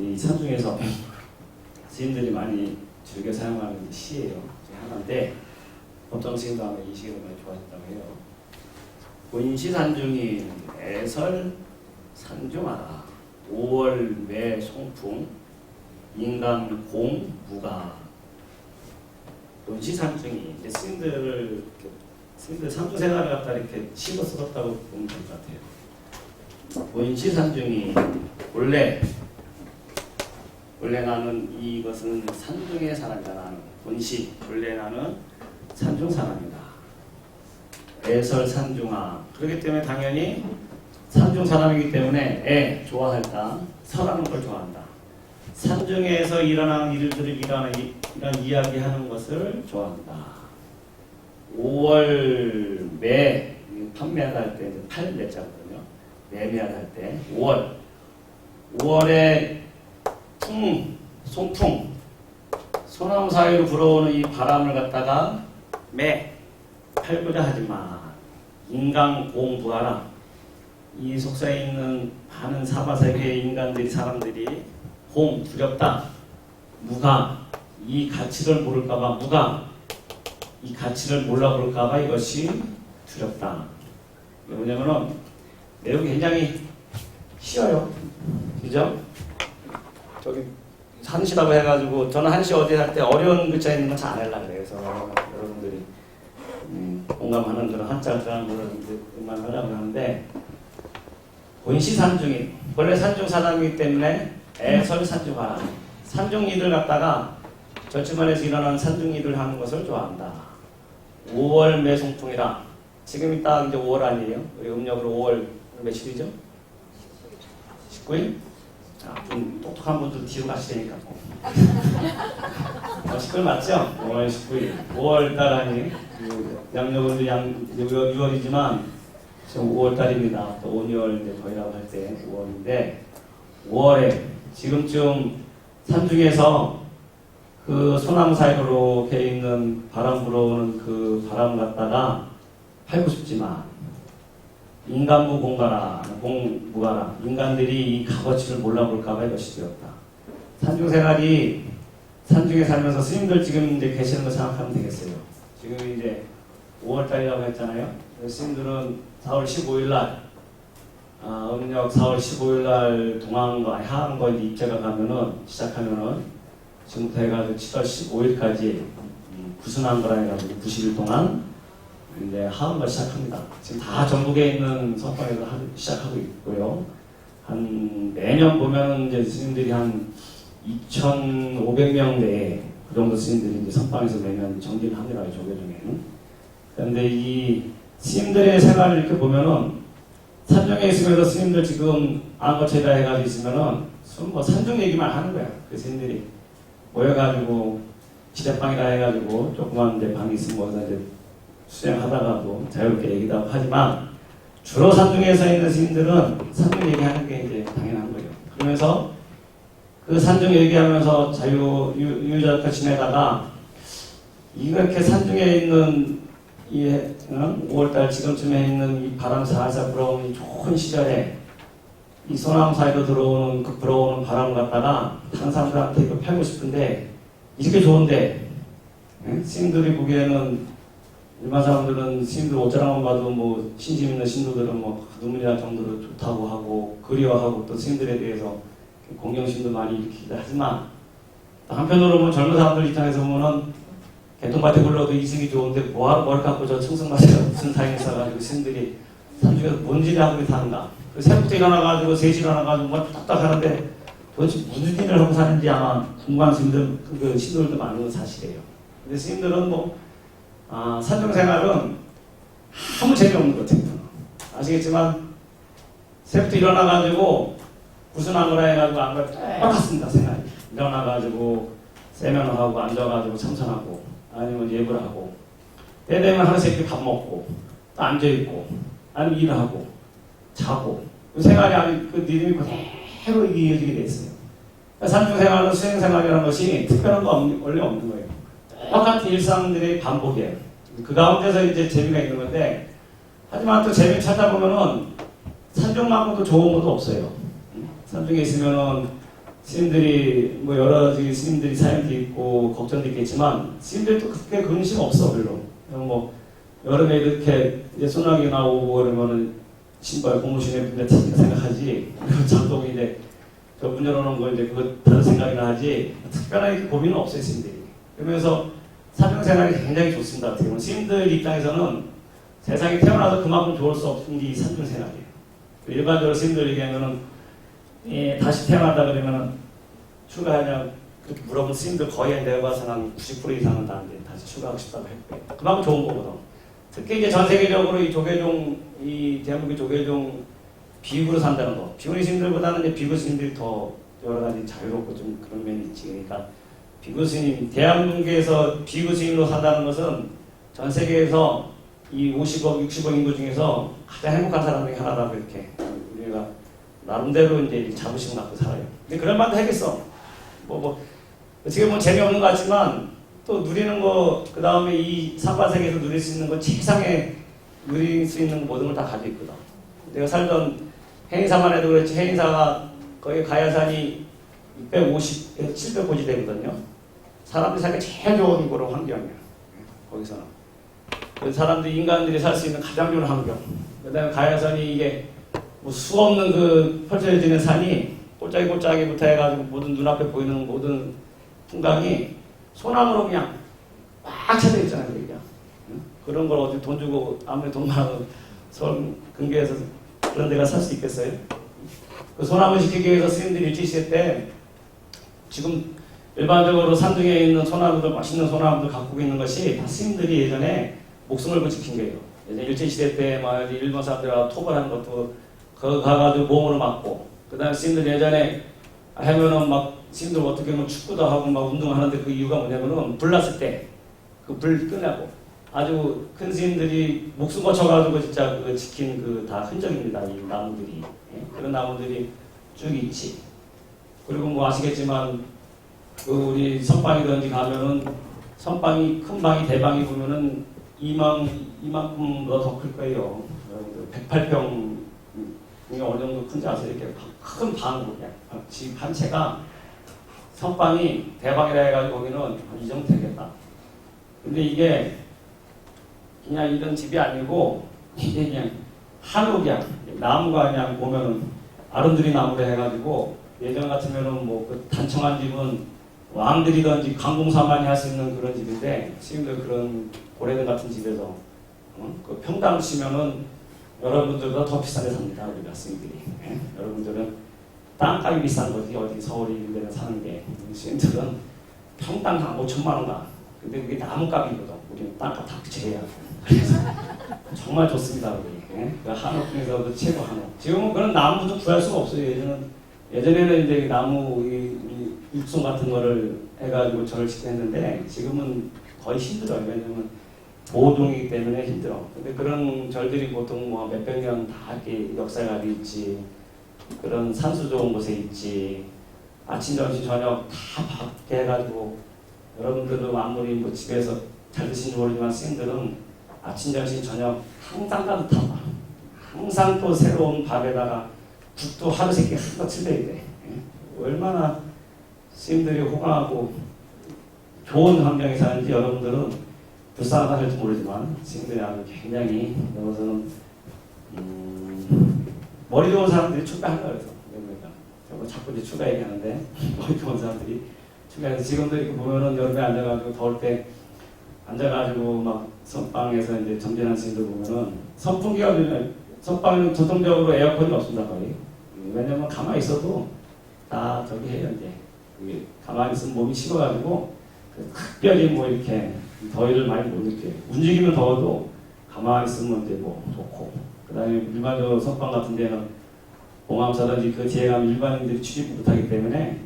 이 산중에서 스님들이 많이 즐겨 사용하는 시예요. 하나인데 법정 스님도 아마 이 시를 많이 좋아하셨다고 해요. 본시산중인 애설 산중하라 5월 매 송풍 인간 공무가. 본시산중이 스님들 산중 생활을 갖다 이렇게 시로 써뒀다고 보면 될 것 같아요. 본시산중이 원래 나는 이것은 산중의 사람이다. 나는 본시 원래 나는 산중 사람이다. 애설 산중하. 그렇기 때문에 당연히 산중 사람이기 때문에 좋아한다. 설하는 걸 좋아한다. 산중에서 일어나는 일들을 이런 이야기하는 것을 좋아한다. 5월 매 판매하다 할 때 팔 매자거든요. 매매하다 할 때 5월에 송풍 소나무 사이로 불어오는 이 바람을 갖다가 팔고자 하지만 인간 공부하라. 이 속사에 있는 많은 사바세계의 인간들이 사람들이 두렵다. 무가 이 가치를 모를까봐 이 가치를 몰라볼까봐 이것이 두렵다. 왜냐면은 내용이 굉장히 쉬워요. 그죠? 저기 한시라고 해가지고 저는 한시 어디 할 때 어려운 글자 있는 건 잘 안 하려고 그래요. 그래서 여러분들이 공감하는 그런 한자를 들어가는 것만 하려고 하는데 본시산중인 원래 산중 사람이기 때문에 애설 산중하라. 산중 일을 갖다가 절치만에서 일어나는 산중 일을 하는 것을 좋아한다. 5월 매송풍이라. 지금 딱 이제 5월 아니에요? 우리 음력으로 5월 며칠이죠? 19일? 좀 똑똑한 분들 뒤로 가시니까 19일 맞죠? 5월 19일 5월달 아니 양력은 6월이지만 지금 5월달입니다. 또 5월 이제 저희라고 할 때 5월인데 5월에 지금쯤 산중에서 그 소나무 사이로 이렇게 있는 바람 불어오는 그 바람 갖다가 팔고 싶지만 인간무 공무가라. 인간들이 이 값어치를 몰라볼까봐 이것이 되었다. 산중 생활이 산중에 살면서 스님들 지금 이제 계시는 거 생각하면 되겠어요. 지금 이제 5월달이라고 했잖아요. 스님들은 4월 15일날 음력 4월 15일날 동안과 하한거 입제가 가면은 시작하면은 지금부터 해가지고 7월 15일까지 구순한거라 해가지고 90일 동안 이제 하한걸 시작합니다. 지금 다 전국에 있는 선방에서 시작하고 있고요. 한 매년 보면 이제 스님들이 한 2,500명 내에 그 정도 스님들이 이제 선방에서 매년 정기를 합니다. 조계 중에는. 그런데 이 스님들의 생활을 이렇게 보면은 산중에 있으면서 스님들 지금 안거체다 해가지고 있으면은 뭐 산중 얘기만 하는 거야. 그 스님들이 모여가지고 지대방이라 해가지고 조그만 데 방이 있으면 거기서 이제 수행하다가도 자유롭게 얘기도 하지만 주로 산중에서 있는 스님들은 산중 얘기하는 게 이제 당연한 거예요. 그러면서 그 산중 얘기하면서 유유자적하게 지내다가 이렇게 산중에 있는 이 5월달 지금쯤에 있는 이 바람 살살 불어오는 이 좋은 시절에 이 소나무 사이로 들어오는 그 불어오는 바람을 갖다가 다른 사람들한테 이거 팔고 싶은데 이렇게 좋은데 스님들이 보기에는 일반 사람들은 스님들 옷자랑만 봐도 뭐 신심 있는 신도들은 뭐 눈물이 날 정도로 좋다고 하고 그리워하고 또 스님들에 대해서 공경심도 많이 일으키기도 하지만 한편으로 보면 젊은 사람들 입장에서 보면은 개통밭에 굴러도 이승이 좋은데 뭘 갖고 저 청승밭에 무슨 사연이 있어가지고 스님들이 산중에서 뭔 일을 하고 사는가. 새벽부터 일어나가지고 3시 일어나가지고 뭐 딱딱하는데 도대체 무슨 일을 하고 사는지 아마 궁금한 스님들, 그 신도들도 많은 건 사실이에요. 근데 스님들은 뭐 산중 생활은 아무 재미없는 것 같아요. 아시겠지만 새벽부터 일어나가지고 무슨 안거라 해가지고 안거라 똑같습니다. 생활이. 일어나가지고 세면하고 앉아가지고 참선하고 아니면 예불 하고 때 되면 하루 세끼 밥 먹고 또 앉아있고 아니면 일하고 자고 그 생활이 아니 그 리듬이 그대로 이어지게 돼 있어요. 산중 생활은 수행 생활이라는 것이 특별한 거 원래 없는 거예요. 똑같은 일상들의 반복이에요. 그 가운데서 이제 재미가 있는 건데 하지만 또 재미 찾아보면은 산중만큼도 좋은 것도 없어요. 산중에 있으면은 스님들이 뭐 여러 스님들이 사연도 있고 걱정도 있겠지만 스님들도 그렇게 근심 없어 별로. 그냥 뭐 여름에 이렇게 이제 소나기 나오고 그러면은 신발 고무신에 문제 탓인가 생각하지. 장독이 이제 저 문 열어놓은 거 이제 그거 다른 생각이나 하지. 특별하게 고민은 없어요 스님들이. 그러면서 사정생활이 굉장히 좋습니다. 어떻게 보면 스님들 입장에서는 세상에 태어나서 그만큼 좋을 수 없는 게 이 사정생활이에요. 일반적으로 스님들 얘기하면은 다시 태어난다 그러면은 출가하냐 물어보면 스님들 거의 내가 봐서는 한 90% 이상은 다 이제 다시 출가하고 싶다고 했고 그만큼 좋은 거거든. 특히 이제 전 세계적으로 이 조계종 이 대한민국 조계종 비구로 산다는 거. 비구니 스님들보다는 이제 비구 스님들이 더 여러 가지 자유롭고 좀 그런 면이 있지. 그러니까 비구 스님 대한민국에서 비구 스님으로 산다는 것은 전 세계에서 이 50억, 60억 인구 중에서 가장 행복한 사람 중에 하나라고 이렇게 우리가 나름대로 이제 자부심을 갖고 살아요. 근데 그런 말도 하겠어. 지금 뭐 재미없는 것 같지만 또 누리는 거, 그 다음에 이 상반세계에서 누릴 수 있는 거 최상에 누릴 수 있는 모든 걸 다 가지고 있거든. 내가 살던 해인사만 해도 그렇지 해인사가 거의 가야산이 650에서 700고지 되거든요. 사람들이 살기 제일 좋은 거로 환경이야. 거기서는. 사람들이 인간들이 살 수 있는 가장 좋은 환경. 그 다음에 가야산이 이게 뭐 수없는 그 펼쳐지는 산이 꼴짝이부터 해가지고 모든 눈앞에 보이는 모든 풍광이 소나무로 그냥 꽉 차져 있잖아요. 그냥. 그런 걸 어디 돈 주고 아무리 돈 많은 서울 근교에서 그런 데가 살 수 있겠어요? 그 소나무 지키기 위해서 스님들이 일제시대 때 지금 일반적으로 산중에 있는 소나무들, 맛있는 소나무들 갖고 있는 것이 다 스님들이 예전에 목숨을 걸고 지킨 거예요. 예전 일제시대 때 막 일본 사람들하고 토벌하는 것도 거기 가가지고 몸으로 맞고, 그 다음에 스님들 예전에 하면은 막 스님들 어떻게 보면 축구도 하고 막 운동하는데 그 이유가 뭐냐면은 불 났을 때 그 불 끄냐고 아주 큰 스님들이 목숨 거쳐가지고 진짜 그 지킨 그 다 흔적입니다. 이 나무들이. 예? 그런 나무들이 쭉 있지. 그리고 뭐 아시겠지만 그 우리 선방이든지 가면은 선방이 큰 방이 대방이 보면은 이만큼 더 클 거예요. 108평 이게 어느 정도 큰지 아세요? 이렇게 큰 방 그냥 집 한 채가 선방이 대방이라 해가지고 거기는 이 정도 되겠다. 근데 이게 그냥 이런 집이 아니고 이게 그냥 한옥이야. 나무가 그냥 보면은 아름드리 나무로 해가지고 예전 같으면은 뭐 그 단청한 집은 왕들이든지 강공사만이 할 수 있는 그런 집인데 지금도 그런 고래들 같은 집에서 그 평당 치면은 여러분들보다 더 비싼 데 삽니다. 우리 학생들이. 예? 여러분들은 땅값이 비싼 거지 어디 서울이 이런 데는 사는 게. 스님들은 평당 한 5천만 원가. 근데 그게 나무값이거든. 우리는 땅값 다 붙여야. 그래서 정말 좋습니다. 우리. 예? 그 한옥 중에서도 최고 한옥. 지금은 그런 나무도 구할 수가 없어요. 예전에는 이제 나무 육송 같은 거를 해가지고 절을 짓고 했는데 지금은 거의 힘들어요. 왜냐면 보호동이기 때문에 힘들어. 근데 그런 절들이 보통 뭐 몇백 년 다 이렇게 역사가 있지. 그런 산수 좋은 곳에 있지. 아침, 점심, 저녁 다 밖에 해가지고 여러분들도 아무리 뭐 집에서 잘 드신지 모르지만 스님들은 아침, 점심, 저녁 항상 따뜻하고 항상 또 새로운 밥에다가 국도 하루 세끼 한번 칠려야 돼. 얼마나 스님들이 호강하고 좋은 환경에 사는지 여러분들은 불쌍하다 할지 모르지만 스님들이 아주 굉장히 여기서는 머리 좋은 사람들이 출가한다 그래서 그러니까 자꾸 이제 출가 얘기하는데 머리 좋은 사람들이 출가해서 지금도 이렇게 보면은 여름에 앉아가지고 더울 때 앉아가지고 막 선방에서 이제 정진한 스님들 보면은 선풍기가 선방은 전통적으로 에어컨이 없습니다 거의. 왜냐면 가만히 있어도 다 저기 해요 이제. 가만히 있으면 몸이 식어가지고 특별히 뭐 이렇게 더위를 많이 못 느껴요. 움직이면 더워도 가만히 있으면 이제 뭐 좋고. 그 다음에 일반적으로 선방 같은 데는 봉암사든지 그 뒤에 가면 일반인들이 출입 못하기 때문에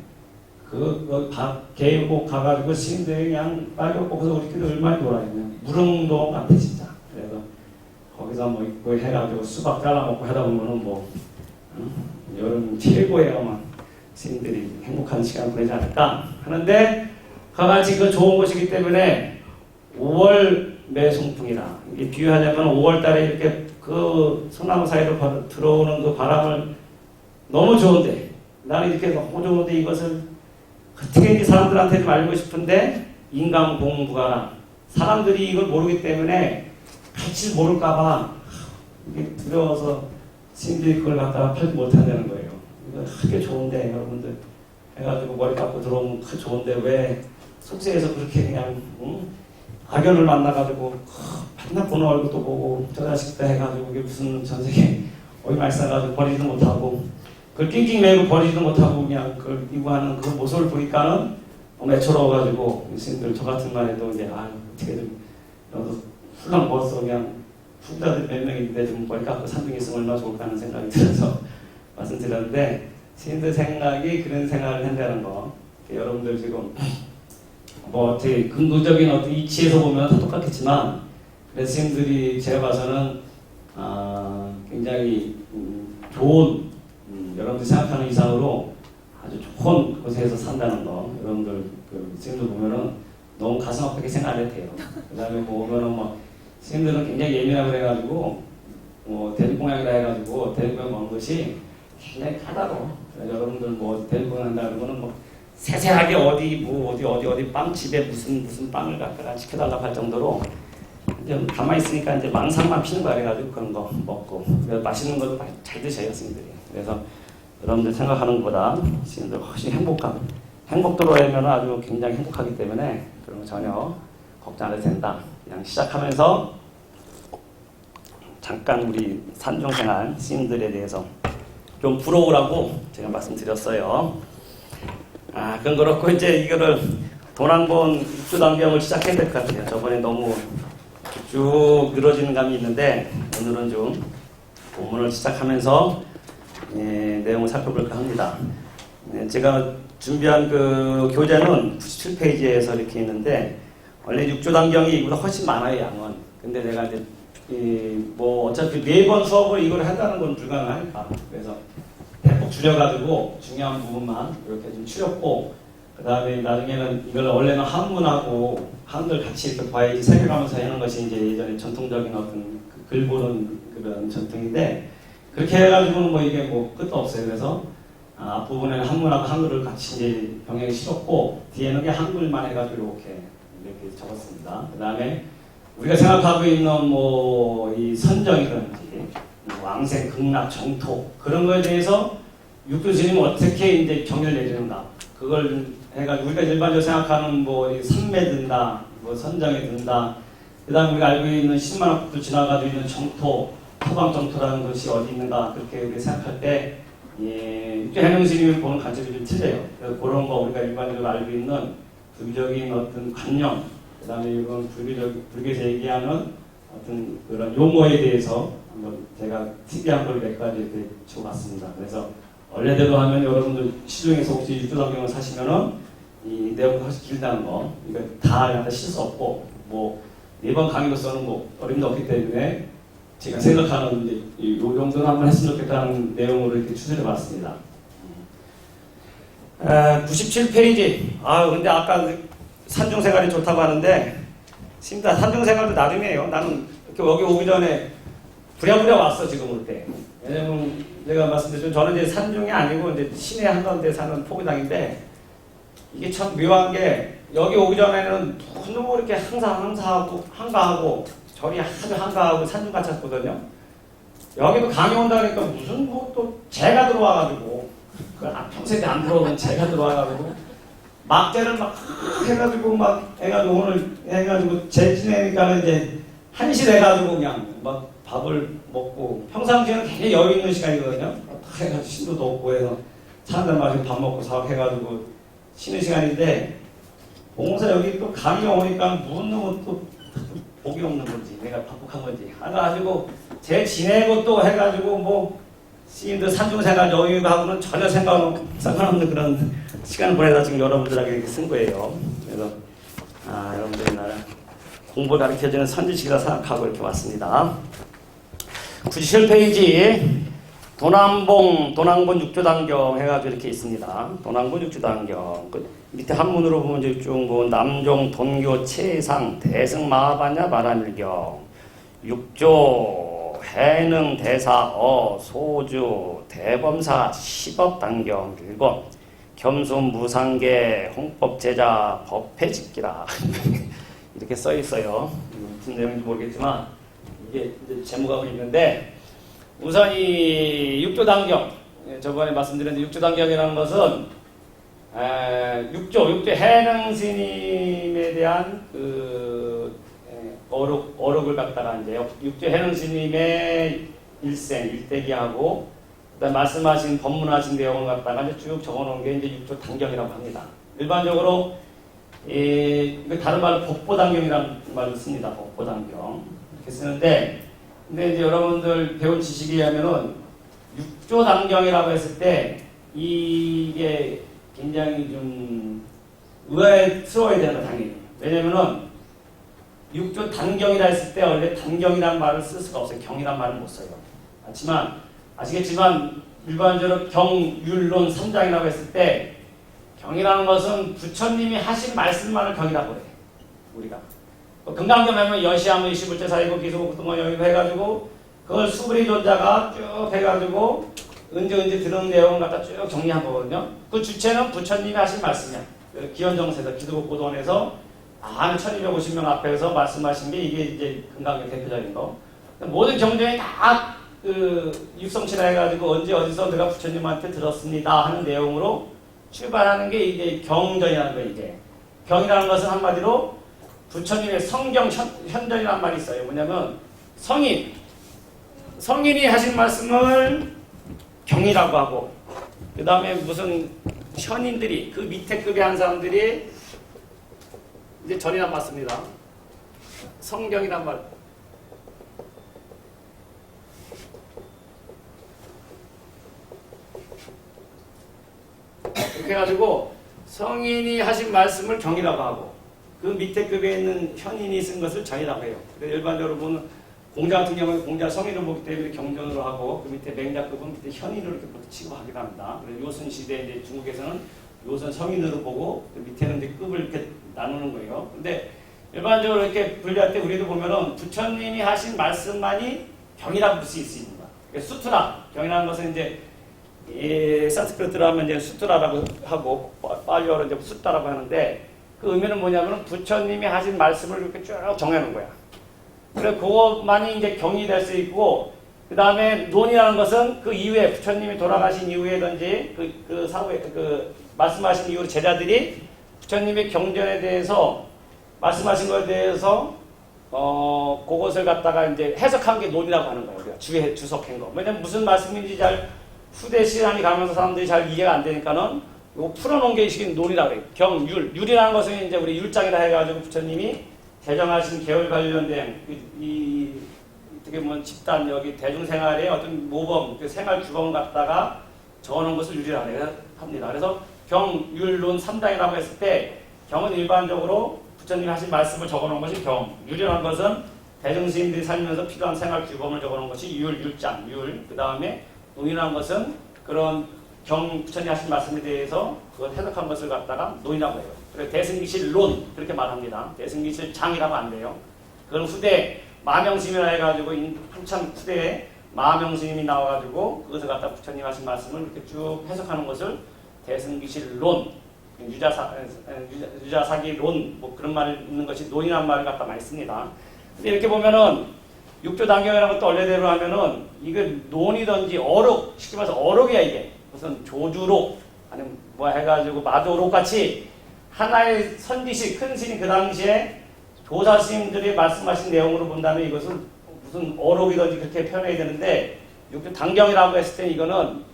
계곡 가가지고 스님들이 그냥 빨리 거기서 우리끼리 얼마나 놀아요. 무릉도 같아 진짜. 그래서 거기서 뭐 있고 해가지고 수박 잘라먹고 하다 보면은 뭐 여름 최고의 아마 스님들이 행복한 시간을 보내지 않을까 하는데 그같이 그 좋은 곳이기 때문에 5월 매송풍이라 이게 비유하자면 5월 달에 이렇게 그 소나무 사이로 들어오는 그 바람을 너무 좋은데 나는 이렇게 너무 좋은데 이것을 어떻게 이 사람들한테 좀 알고 싶은데 인간 공부가 사람들이 이걸 모르기 때문에 같이 모를까봐 이게 두려워서 스님들이 그걸 갖다가 팔지 못한다는 거예요. 이거 크게 좋은데 여러분들 해가지고 머리 깎고 들어오면 크 좋은데 왜 속세에서 그렇게 그냥 악연을 만나가지고 맨날 보는 얼굴도 보고 저 자식도 해가지고 이게 무슨 전세계 어디 말싸가지고 버리지도 못하고 그걸 낑낑 매고 버리지도 못하고 그냥 그걸 이거 하는 그 모습을 보니까는 애처로워가지고 스님들 저 같은 말 해도 이제 어떻게든 너도 훌렁 먹었어 그냥 후자들 몇 명인데 좀 머리 깎고 산중에 있으면 얼마나 좋을까 하는 생각이 들어서 말씀드렸는데 스님들 생각이 그런 생각을 한다는 거 여러분들 지금 뭐 어떻게 근거적인 어떤 이치에서 보면 다 똑같겠지만 그래서 스님들이 제가 봐서는 굉장히 좋은 여러분들이 생각하는 이상으로 아주 좋은 곳에서 산다는 거 여러분들 그 스님들 보면은 너무 가슴 아프게 생각 안 해도 돼요. 그 다음에 뭐 오면은 뭐 스님들은 굉장히 예민하고 그래가지고 뭐 대리공약이라 해가지고 대리공약 먹는 것이 굉장히 까다로워. 여러분들 뭐 대리공약 한다는 거는 뭐 세세하게 어디 빵집에 무슨 빵을 갖다가 시켜달라고 할 정도로 이제 가만히 있으니까 이제 망상만 피는 거야. 그래가지고 그런 거 먹고 맛있는 것도 잘 드셔요 스님들이. 그래서 여러분들 생각하는 것보다 스님들 훨씬 행복도로 하면 아주 굉장히 행복하기 때문에 그런 거 전혀 걱정 안 해도 된다. 그냥 시작하면서 잠깐 우리 산중생활 스님들에 대해서 좀 부러우라고 제가 말씀드렸어요. 그건 그렇고 이제 이거를 도난본 육조단경을 시작해야 될 것 같아요. 저번에 너무 쭉 늘어지는 감이 있는데 오늘은 좀 본문을 시작하면서 내용을 살펴볼까 합니다. 제가 준비한 그 교재는 97페이지에서 이렇게 있는데 원래 육조단경이 이보다 훨씬 많아요 양은. 근데 내가 이제 뭐 어차피 4번 수업을 이걸 한다는 건 불가능하니까 그래서 대폭 줄여가지고 중요한 부분만 이렇게 좀 추렸고 그 다음에 나중에는 이걸 원래는 한문하고 한글 같이 이렇게 봐야지 새겨가면서 하는 것이 이제 예전에 전통적인 어떤 글 보는 그런 전통인데 그렇게 해가지고는 뭐 이게 뭐 끝도 없어요. 그래서 앞부분에는 한문하고 한글을 같이 이제 병행에 실었고 뒤에는 그냥 한글만 해가지고 이렇게 적었습니다. 그 다음에 우리가 생각하고 있는 뭐 이 선정이든지 왕생, 극락, 정토 그런 거에 대해서 육조 스님은 어떻게 이제 정의를 내리는가 그걸 해가지고 우리가 일반적으로 생각하는 뭐 산매 든다, 뭐 선정이 든다. 그 다음에 우리가 알고 있는 10만 학부터 지나가지고 있는 정토, 토방 정토라는 것이 어디 있는가 그렇게 우리가 생각할 때 육조 해명 스님이 보는 관점이 좀 틀려요. 그래서 그런 거 우리가 일반적으로 알고 있는 불교적인 어떤 관념, 그 다음에 이건 불교에서 얘기하는 어떤 그런 용어에 대해서 한번 제가 특이한 걸 몇 가지 이렇게 줘봤습니다. 그래서 원래대로 하면 여러분들 시중에서 혹시 육조단경을 사시면은 이 내용이 훨씬 길다는 거, 이거 다 갖다 쓸 수 없고, 뭐, 4번 강의로서는 뭐, 어림도 없기 때문에 제가 생각하는 이제 이 정도는 한번 했으면 좋겠다는 내용으로 이렇게 추천해 봤습니다. 97페이지. 근데 아까 산중생활이 좋다고 하는데, 심지어 산중생활도 나중이에요. 나는 여기 오기 전에 부랴부랴 왔어, 지금 올 때. 왜냐면 내가 말씀드렸죠. 저는 이제 산중이 아니고 이제 시내 한가운데 사는 포구당인데 이게 참 묘한 게 여기 오기 전에는 너무 이렇게 한가하고 절이 아주 한가하고 산중 같았거든요. 여기도 강이 온다니까 무슨 뭐 또 재가 들어와가지고 평소에 안 들어오던 재가 들어와가지고 막재를 막 해가지고 막 해가지고 오늘 해가지고 재 지내니까는 이제 한실 해가지고 그냥 막 밥을 먹고 평상시에는 굉장히 여유 있는 시간이거든요. 다 해가지고 신도도 없고 해서 사람들 마시고 밥 먹고 사업 해가지고 쉬는 시간인데 봉사 여기 또 강이 오니까 무슨 놈은 또 복이 없는 건지 내가 바쁘한 건지 해가지고 제 지내고 또 해가지고 뭐 시인들 산중생활 여유하고는 전혀 상관없는 그런 시간을 보내다 지금 여러분들에게 이렇게 쓴 거예요. 그래서 여러분들이 나를 공부를 가르쳐주는 선지식이라 생각하고 이렇게 왔습니다. 97페이지 도난본 육조단경 해가지고 이렇게 있습니다. 도난본 육조단경 밑에 한문으로 보면 이제 쭉 뭐 남종 돈교 최상 대승 마하반야 바라밀경 육조 대능 대사 소주 대범사 10억 단경 일권 겸손 무상계 홍법제자 법회집기라 이렇게 써 있어요. 무슨 내용인지 모르겠지만 이게 이제 제목하고 있는데 우선 이 육조단경 저번에 말씀드렸는데 육조단경이라는 것은 육조 해능 스님에 대한 어록을 갖다가 이제 육조 해능 스님의 일생 일대기하고 그다음 말씀하신 법문하신 내용을 갖다가 이제 쭉 적어놓은 게 이제 육조 단경이라고 합니다. 일반적으로 다른 말로 법보단경이라는 말을 씁니다. 법보단경 이렇게 쓰는데 근데 이제 여러분들 배운 지식에 의하면은 육조 단경이라고 했을 때 이게 굉장히 좀 의아스러워야 되는 당연히. 왜냐면은 육조 단경이라 했을 때 원래 단경이라는 말을 쓸 수가 없어요. 경이라는 말을 못 써요. 아시겠지만 일반적으로 경율론 3장이라고 했을 때 경이라는 것은 부처님이 하신 말씀만을 경이라고 해요. 우리가. 금강경 하면 여시하면 이시불제 사이고 기소국동원 여기고 해가지고 그걸 수불이 존자가 쭉 해가지고 언제 들은 내용을 갖다 쭉 정리한 거거든요. 그 주체는 부처님이 하신 말씀이야. 기원정세에서 기도국고도원에서 한 1250명 앞에서 말씀하신 게 이게 이제 금강경 대표적인 거. 모든 경전이 다 육성치라 해가지고 언제 어디서 내가 부처님한테 들었습니다 하는 내용으로 출발하는 게 이게 경전이라는 거예요. 이게 경이라는 것은 한마디로 부처님의 성경 현전이라는 말이 있어요. 뭐냐면 성인이 하신 말씀을 경이라고 하고 그 다음에 무슨 현인들이 그 밑에 급의 한 사람들이 이제 전이란 맞습니다. 성경이란 말. 그렇게 해가지고 성인이 하신 말씀을 경이라고 하고 그 밑에 급에 있는 현인이 쓴 것을 전이라고 해요. 그래서 일반적으로 보면 공자 같은 경우는 공자 성인을 보기 때문에 경전으로 하고 그 밑에 맹자급은 밑에 현인으로 이렇게 취급하기도 합니다. 그래서 요선 시대 이제 중국에서는 요선 성인으로 보고 그 밑에는 이제 급을 이렇게 나누는 거예요. 근데 일반적으로 이렇게 분류할 때 우리도 보면은 부처님이 하신 말씀만이 경이라고 볼 수 있습니다. 그러니까 수트라 경이라는 것은 이제 산스크리트로 하면 이제 수트라라고 하고 팔리어로 이제 숫다라고 하는데 그 의미는 뭐냐면 부처님이 하신 말씀을 이렇게 쭉 정해놓은 거야. 그래 그것만이 이제 경이 될 수 있고 그 다음에 논이라는 것은 그 이후에 부처님이 돌아가신 이후에든지 그 사후에 말씀하신 이후로 제자들이 부처님의 경전에 대해서 말씀하신 것에 대해서 그것을 갖다가 이제 해석한 게 논이라고 하는 거예요. 우리가 주석한 거. 왜냐면 무슨 말씀인지 잘 후대 시간이 가면서 사람들이 잘 이해가 안 되니까는 이거 풀어놓은 게 이게 논이라고 해요. 경율. 율이라는 것은 이제 우리 율장이라 해가지고 부처님이 제정하신 계열 관련된 어떻게 보면 집단 여기 대중생활의 어떤 모범, 그 생활 규범을 갖다가 적어놓은 것을 율이라고 합니다. 그래서 경율론 3장이라고 했을 때 경은 일반적으로 부처님이 하신 말씀을 적어놓은 것이 경. 율이라는 것은 대중스님들이 살면서 필요한 생활 규범을 적어놓은 것이 율장, 율. 그 다음에 논이라는 것은 그런 부처님이 하신 말씀에 대해서 그걸 해석한 것을 갖다가 논이라고 해요. 그래서 대승기실 론 그렇게 말합니다. 대승기실 장이라고 안 돼요. 그건 후대 마명스님이라 해가지고 한참 후대에 마명스님이 나와가지고 그것을 갖다 부처님 하신 말씀을 이렇게 쭉 해석하는 것을 대승기실 론, 유자사기 론 뭐 그런 말 있는 것이 논이라는 말을 갖다 많이 씁니다. 근데 이렇게 보면은 육조단경이라는 것도 원래대로 하면은 이게 논이든지 어록, 쉽게 말해서 어록이야 이게. 무슨 조주록 아니면 뭐 해가지고 마도록 같이 하나의 선지식 큰 신이 그 당시에 조사스님들이 말씀하신 내용으로 본다면 이것은 무슨 어록이든지 그렇게 표현해야 되는데 육조단경이라고 했을 때 이거는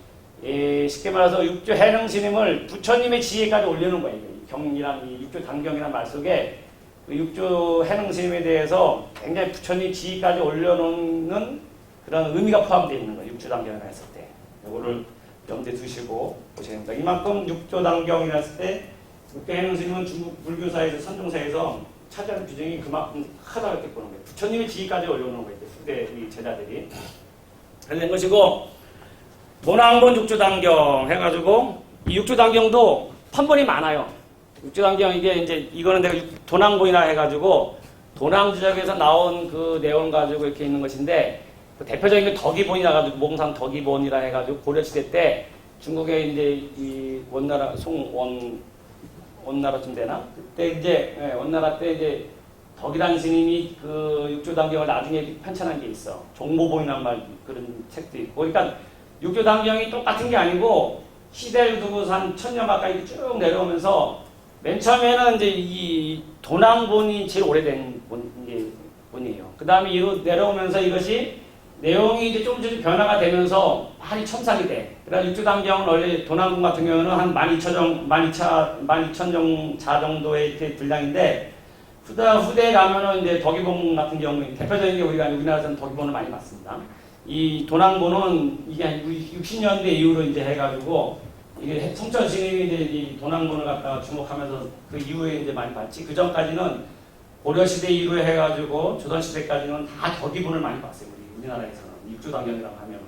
쉽게 말해서 육조 해능 스님을 부처님의 지혜까지 올리는 거예요. 경이란 이 육조단경이라는 말 속에 그 육조 해능 스님에 대해서 굉장히 부처님 지혜까지 올려놓는 그런 의미가 포함되어 있는 거예요. 육조단경이라 했을 때 이거를 염두에 두시고 보셔야 됩니다. 이만큼 육조단경이라 했을 때 육조 해능 스님은 중국 불교사에서 선종사에서 차지하는 비중이 그만큼 크다고 이렇게 보는 거예요. 부처님의 지혜까지 올려놓는 거예요. 후대 제자들이 그런 것이고 모낭본 육조단경 해가지고 이 육조단경도 판본이 많아요. 육조단경 이게 이제 이거는 내가 도낭본이라 해가지고 도낭주적에서 나온 그 내용 가지고 이렇게 있는 것인데 그 대표적인 게 덕이본이라 가지고 몽산 덕이본이라 해가지고 고려시대 때 중국에 이제 이 원나라 원나라쯤 되나 그때 이제 원나라 때 이제 덕이라는 스님이 그 육조단경을 나중에 편찬한 게 있어. 종모본이란 말 그런 책도 있고. 그러니까 육조단경이 똑같은 게 아니고 시대를 두고서 한 1000년 가까이 쭉 내려오면서 맨 처음에는 이제 이 도낭본이 제일 오래된 본이에요. 그 다음에 이로 내려오면서 이것이 내용이 이제 조금씩 변화가 되면서 많이 첨삭이 돼. 그래서 육조단경은 원래 도낭본 같은 경우는 한 12,000자 정도의 이렇게 분량인데 후대에 가면은 이제 덕이본 같은 경우는 대표적인 게 우리나라에서는 덕이본을 많이 봤습니다. 이 도낭본은 이게 60년대 이후로 이제 해가지고 이게 성천 스님이 이제 이 도낭본을 갖다가 주목하면서 그 이후에 이제 많이 봤지. 그 전까지는 고려시대 이후에 해가지고 조선시대까지는 다 덕이본을 많이 봤어요. 우리나라에서는 육조단경이라고 하면은.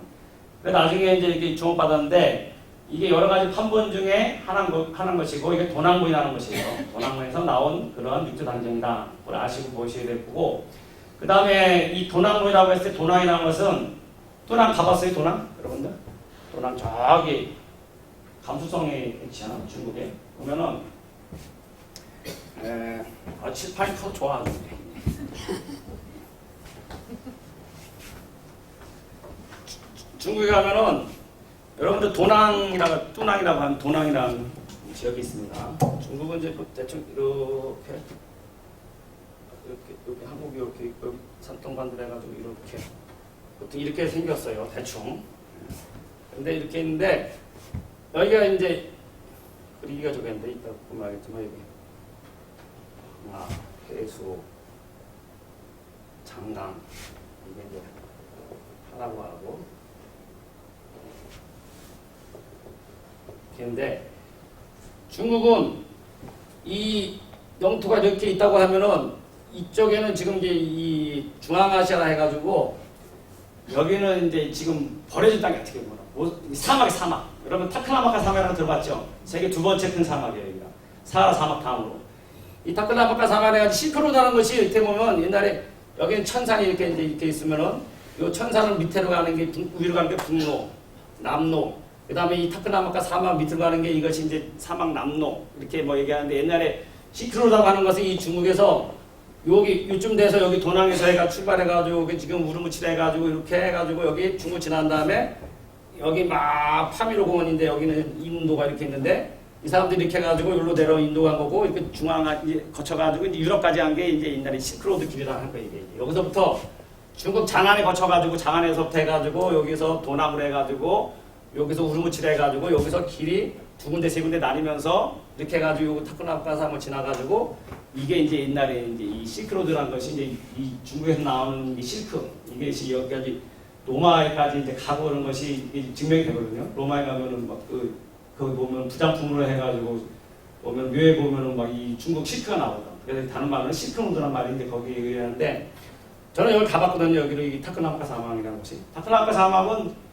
그래서 나중에 이제 이렇게 주목받았는데 이게 여러 가지 판본 중에 하나인 것이고 이게 도낭본이라는 것이에요. 도낭본에서 나온 그런 육조단경이다. 그걸 아시고 보셔야 될 거고. 그 다음에 이 도낭본이라고 했을 때 도낭이라는 것은 도낭 가봤어요? 도낭? 여러분들? 도낭 저기 감수성에 있잖아. 중국에. 보면은 7, 8% 좋아하는데. 중국에 가면은 여러분들 뚜낭이라고 하는 도낭이라는 지역이 있습니다. 중국은 이제 대충 이렇게 한국이 이렇게 여기 산동반들 해가지고 이렇게 보통 이렇게 생겼어요. 대충. 근데 이렇게 있는데 여기가 이제 그리기가 좋겠는데 이따 보면 알겠지만 여기 해수 장강 이게 이제 하라고 하고 그런데 중국은 이 영토가 이렇게 있다고 하면은 이쪽에는 지금 이제 이 중앙아시아라 해가지고 여기는 이제 지금 버려진 땅이 어떻게 보면 사막. 여러분 타크라마카 사막이라고 들어봤죠? 세계 두 번째 큰 사막이에요. 여기가 사하라 사막 다음으로. 이 타크라마카 사막에 실크로드라는 것이 이렇게 보면 옛날에 여기는 천산이 이렇게 있으면은 이 천산을 밑으로 가는 게 위로 가는 게 북로, 남로. 그 다음에 이 타크라마카 사막 밑으로 가는 게 이것이 이제 사막 남로 이렇게 뭐 얘기하는데 옛날에 실크로드라고 하는 것은 이 중국에서 여기 요쯤 돼서 여기 도낭에서 해가 출발해가지고 지금 우르무치라 해가지고 이렇게 해가지고 여기 중국 지난 다음에 여기 막 파미로 공원인데 여기는 인도가 이렇게 있는데 이 사람들이 이렇게 해가지고 여기로 내려온 인도 간 거고 이렇게 중앙 거쳐가지고 이제 유럽까지 한 게 이제 옛날에 실크로드 길이라고 한 거예요. 여기서부터 중국 장안에 거쳐가지고 장안에서부터 해가지고 여기서 도남으로 해가지고 여기서 우르무치라 해가지고 여기서 길이 두 군데 세 군데 나뉘면서 이렇게 해가지고 타크라마카 사막을 지나가지고 이게 이제 옛날에 이제 이 실크로드라는 것이 이제 이 중국에서 나오는 이 실크 이게 여기까지 로마에까지 이제 가고 그런 것이 증명이 되거든요. 로마에 가면은 막 거기 보면 부장품으로 해가지고 보면 묘에 보면은 막 이 중국 실크가 나오거든. 그래서 다른 말로는 실크로드란 말인데 거기 얘기하는데 저는 여기 가봤거든요. 여기로 이 타크라마카 사막이라는 곳이. 타크라마카 사막은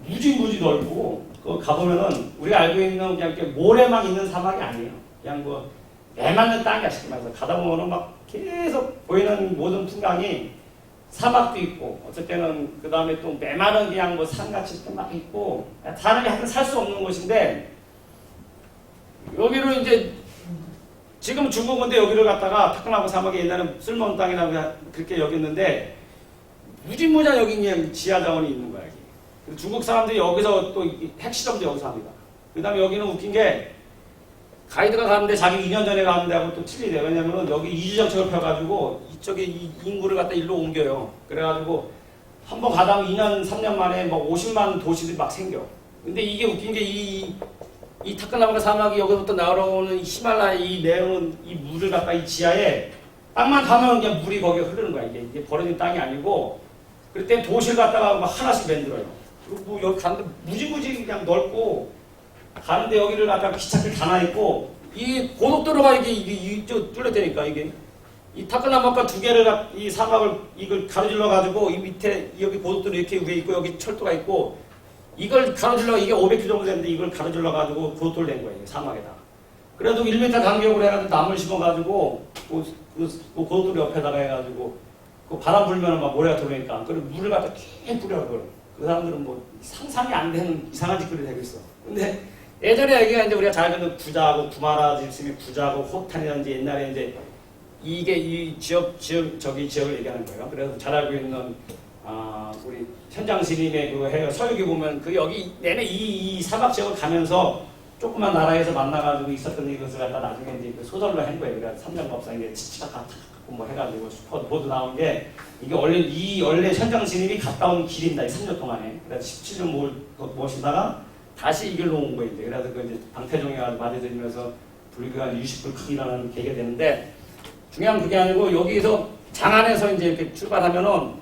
무지 넓고 그 가보면은 우리가 알고 있는 그냥 이렇게 모래만 있는 사막이 아니에요. 그냥 뭐 매맞는 땅이야 쉽게 말해서 가다 보면은 막 계속 보이는 모든 풍광이 사막도 있고 어쩔 때는 그 다음에 또 메마른 그냥 뭐 산같이 막 있고 사람이 하여튼 살 수 없는 곳인데 여기로 이제 지금 중국인데 여기를 갔다가 타크라마카 사막에 옛날에 쓸모없는 땅이라고 그렇게 여겼는데 무진무진 여기 그냥 지하 자원이 있는 거야. 중국 사람들이 여기서 또 핵실험도 여기서 합니다. 그 다음에 여기는 웃긴 게 가이드가 가는데 자기 2년 전에 가는 데하고 또 틀리대요. 왜냐면은 여기 이주정책을 펴가지고 이쪽에 이 인구를 갖다 일로 옮겨요. 그래가지고 한번 가다 보면 2년, 3년 만에 막 50만 도시들이 막 생겨. 근데 이게 웃긴 게 이 타크라마카 사막이 여기서부터 나오는 히말라야 이 내려오는 이 물을 갖다 이 지하에 땅만 가면 그냥 물이 거기에 흐르는 거야. 이게 버려진 땅이 아니고 그럴 때 도시를 갖다가 막 하나씩 만들어요. 그리고 뭐 여기 가는데 무지무지 그냥 넓고 가는데 여기를 갖다가 기차길 다 나있고 이 고속도로가 이게 뚫렸다니까 이게 이 타크라마카 두 개를 이 사막을 이걸 가로질러 가지고 이 밑에 여기 고속도로 이렇게 위에 있고 여기 철도가 있고 이걸 가로질러 이게 500km 정도 되는데 이걸 가로질러 가지고 고속도로를 낸 거예요. 사막에다. 그래도 1m 간격으로 해가지고 나무를 심어가지고 그 고속도로 옆에다가 해가지고 그 바람 불면 막 모래가 들어오니까 그 물을 갖다 쫙 뿌려 그걸. 그 사람들은 뭐 상상이 안 되는 이상한 짓거리를 하고 있어. 근데 예전에 여기가 이제 우리가 잘 듣는 구자하고 구마라 집심이 구자하고 호탄이라든지 옛날에 이제 이게 이 저기 지역을 얘기하는 거예요. 그래서 잘 알고 있는 우리 현장 스님의 그 해가 서유기 보면 그 여기 내내 이 사막 지역을 가면서 조그만 나라에서 만나가지고 있었던 이것을 갖다 나중에 이제 그 소설로 한 거예요. 그러니까 삼장법사 이제 치치가 갖고 뭐 해가지고 모두 나온 게 이게 원래 현장 스님이 갔다 온 길입니다. 이 3년 동안에. 그래서 17년 모시다가 다시 이 길로 온 거예요. 그래서 그 이제 방태종이 가지고 맞이들면서 불교가 유식불크기라는 계기가 되는데 중요한 그게 아니고 여기서 장안에서 이제 이렇게 출발하면은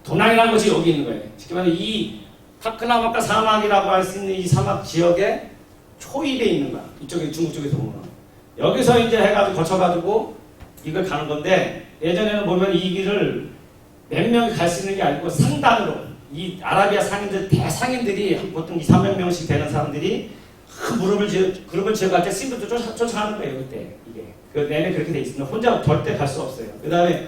도낭이라는 것이 여기 있는 거예요. 쉽게 말해 이 타클라마카 사막이라고 할 수 있는 이 사막 지역에 초입에 있는 거야. 이쪽에 중국 쪽에서 보면 여기서 이제 해가지고 거쳐가지고 이걸 가는 건데 예전에는 보면 이 길을 몇 명이 갈 수 있는 게 아니고 상단으로 이 아라비아 상인들 대상인들이 보통 2, 300명씩 되는 사람들이 큰 그룹을 지어갈 때 스님들도 쫓아가는 거예요. 그때 이게 그 내내 그렇게 돼 있습니다. 혼자 절대 갈 수 없어요. 그 다음에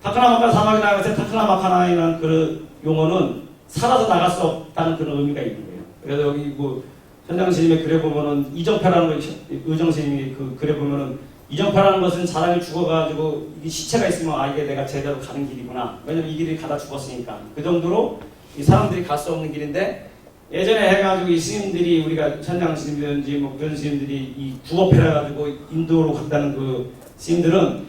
타클라마카 사막에 나가서 타클라마카나이라는 그 용어는 살아서 나갈 수 없다는 그런 의미가 있는 거예요. 그래서 여기 뭐 현장 스님의 글에 보면은 이정표라는 거 의정 스님이 그 글에 보면은 이정표라는 것은 사람이 죽어가지고 이 시체가 있으면 이게 내가 제대로 가는 길이구나. 왜냐면 이 길이 가다 죽었으니까. 그 정도로 이 사람들이 갈 수 없는 길인데 예전에 해가지고 이 스님들이 우리가 현장 스님이든지 뭐 그런 스님들이 이 구업해가지고 인도로 갔다는 그 스님들은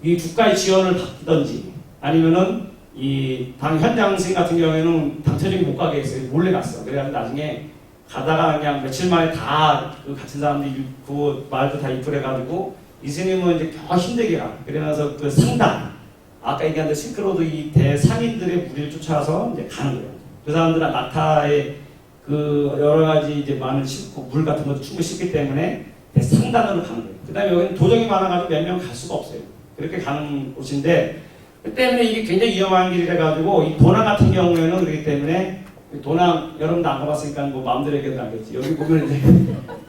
이 국가의 지원을 받든지 아니면은 이 당 현장 스님 같은 경우에는 당처적이 못 가게 했어요. 몰래 갔어. 그래가지고 나중에 가다가 그냥 며칠 만에 다 그 같은 사람들이 그 말도 다 입불해가지고 이 스님은 이제 겨우 힘들게 가. 그러면서 그 상단 아까 얘기한 데 실크로드 이 대상인들의 무리를 쫓아서 이제 가는 거예요. 그 사람들은 낙타에 그 여러 가지 이제 마늘 싣고 물 같은 것도 충분히 싣기 때문에 대상단으로 가는 거예요. 그 다음에 여기는 도적이 많아가지고 몇 명 갈 수가 없어요. 그렇게 가는 곳인데 그 때문에 이게 굉장히 위험한 길이라 가지고 이 도낭 같은 경우에는 그렇기 때문에 도낭 여러분도 안 가봤으니까 뭐 마음대로 얘기해도 알겠지. 여기 보면 이제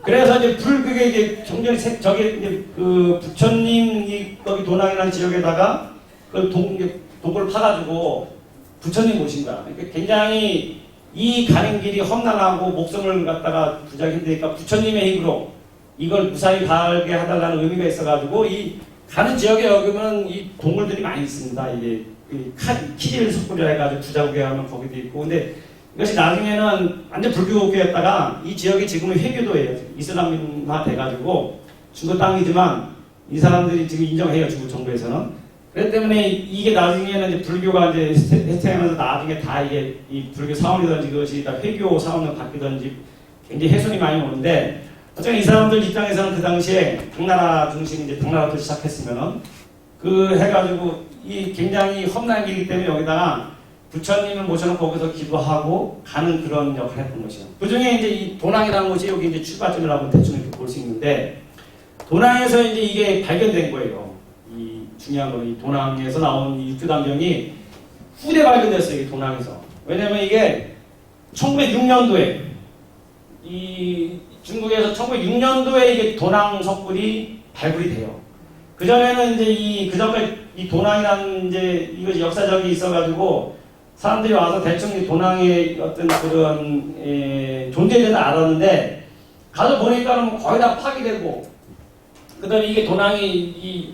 그래서 이제 불교계 이제 경전이 저기 이제 그 부처님이 거기 도낭이라는 지역에다가 그 동굴을 파가지고 부처님 모신 거야. 그러니까 굉장히 이 가는 길이 험난하고 목숨을 갖다가 부자기 힘드니까 부처님의 힘으로 이걸 무사히 가게 해달라는 의미가 있어가지고 이 가는 지역에 여기는 이 동물들이 많이 있습니다. 이게 키릴 석굴이라 해가지고 부자국에 가면 거기도 있고 근데 이것이 나중에는 완전 불교국이었다가 이 지역이 지금은 회교도예요. 이슬람화 돼가지고 중국 땅이지만 이 사람들이 지금 인정해요. 중국 정부에서는. 그렇기 때문에 이게 나중에는 이제 불교가 이제 해체하면서 나중에 다 이게 이 불교 사원이든지 그것이 다 회교 사원으로 바뀌든지 굉장히 훼손이 많이 오는데 어쨌든 이 사람들 입장에서는 그 당시에 당나라 중심 이제 당나라부터 시작했으면은 그 해가지고 이 굉장히 험난한 길이기 때문에 여기다가 부처님을 모셔놓고 거기서 기도하고 가는 그런 역할을 했던 것이요. 그 중에 이제 이 도낭이라는 곳이 여기 이제 출발점이라고 대충 이렇게 볼 수 있는데 도낭에서 이제 이게 발견된 거예요. 이 중요한 건 이 도낭에서 나온 이 육교단경이 후대 발견됐어요. 이 도낭에서. 왜냐면 이게 1906년도에 이 중국에서 1906년도에 이게 도낭 석굴이 발굴이 돼요. 그 전에는 이제 그 전까지 이 도낭이라는 이제 이것이 역사적이 있어가지고 사람들이 와서 대충 이 도낭의 어떤 그런 존재들은 알았는데 가서 보니까는 거의 다 파괴되고 그다음에 이게 도낭이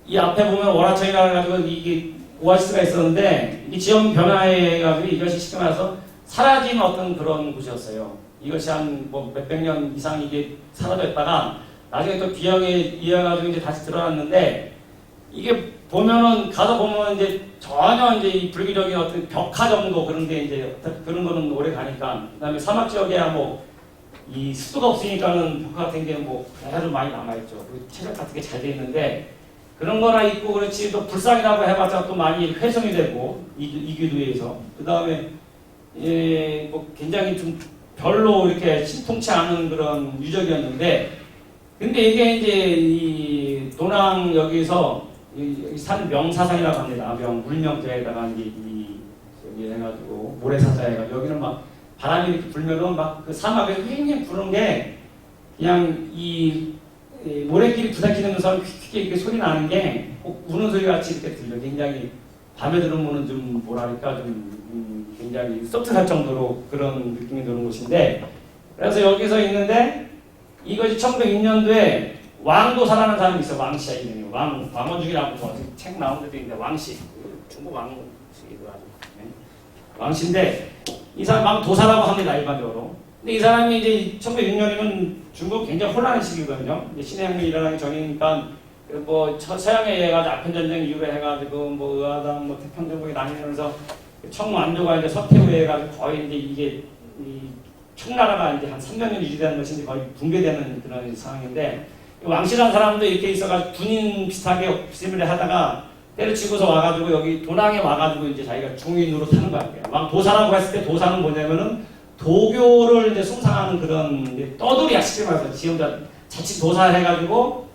이 앞에 보면 월화청이라 해가지고 이게 오아시스가 있었는데 이 지형 변화해가지고 이것이 쉽게 말해서 사라진 어떤 그런 곳이었어요. 이것이 한 뭐 몇백 년 이상 이게 사라져 있다가 나중에 또 비형에 이어가지고 이제 다시 드러났는데 이게 보면은 가서 보면 이제 전혀 이제 이 불교적인 어떤 벽화 정도 그런데 이제 그런 거는 오래 가니까 그다음에 사막 지역에야 뭐 이 습도가 없으니까는 벽화 같은 게 뭐 아주 많이 남아있죠. 그리고 채적 같은 게 잘 돼 있는데 그런 거나 있고 그렇지 또 불상이라고 해봤자 또 많이 훼손이 되고 이기도에서 그 다음에 뭐 굉장히 좀 별로 이렇게 신통치 않은 그런 유적이었는데 근데 이게 이제 이 도낭 여기서 이 산 명사상이라고 합니다. 물명자에다가 여기 해가지고 모래사자 해가지고 여기는 막 바람이 이렇게 불면은 막 그 사막에 휑휑 부는 게 그냥 이 모래길이 부닥치는 퀴퀴 이렇게 소리 나는 게 꼭 우는 소리 같이 이렇게 들려. 굉장히 밤에 들으면은 좀 뭐랄까 좀 굉장히 섭섭할 정도로 그런 느낌이 드는 곳인데, 그래서 여기서 있는데 이것이 1906년도에 왕도사라는 사람이 있어. 왕씨야 이름이. 왕원중이라고 책 나온 데도 있는데 왕씨. 중국 왕씨기도 하죠. 네. 왕씨인데 이 사람 왕도사라고 합니다 일반적으로. 근데 이 사람이 이제 1906년이면 중국 굉장히 혼란한 시기거든요. 신해혁명이 일어나기 전이니까 뭐 서양에 의해 가지고 아편전쟁 이후에 해가지고 뭐 의아당 뭐 태평정국이 나뉘면서 청완조가 이제 서태후에 해가지고 거의 이제 이게 이 청나라가 이제 한 300년 유지되는 것이 이제 거의 붕괴되는 그런 상황인데, 왕씨라는 사람도 이렇게 있어가지고 군인 비슷하게 비스무리 하다가 때려치고서 와가지고 여기 도낭에 와가지고 이제 자기가 중인으로 타는 거야. 왕도사라고 했을 때 도사는 뭐냐면은 도교를 이제 숭상하는 그런 떠돌이야. 쉽게 말해서 지 혼자 자칫 도사를 해가지고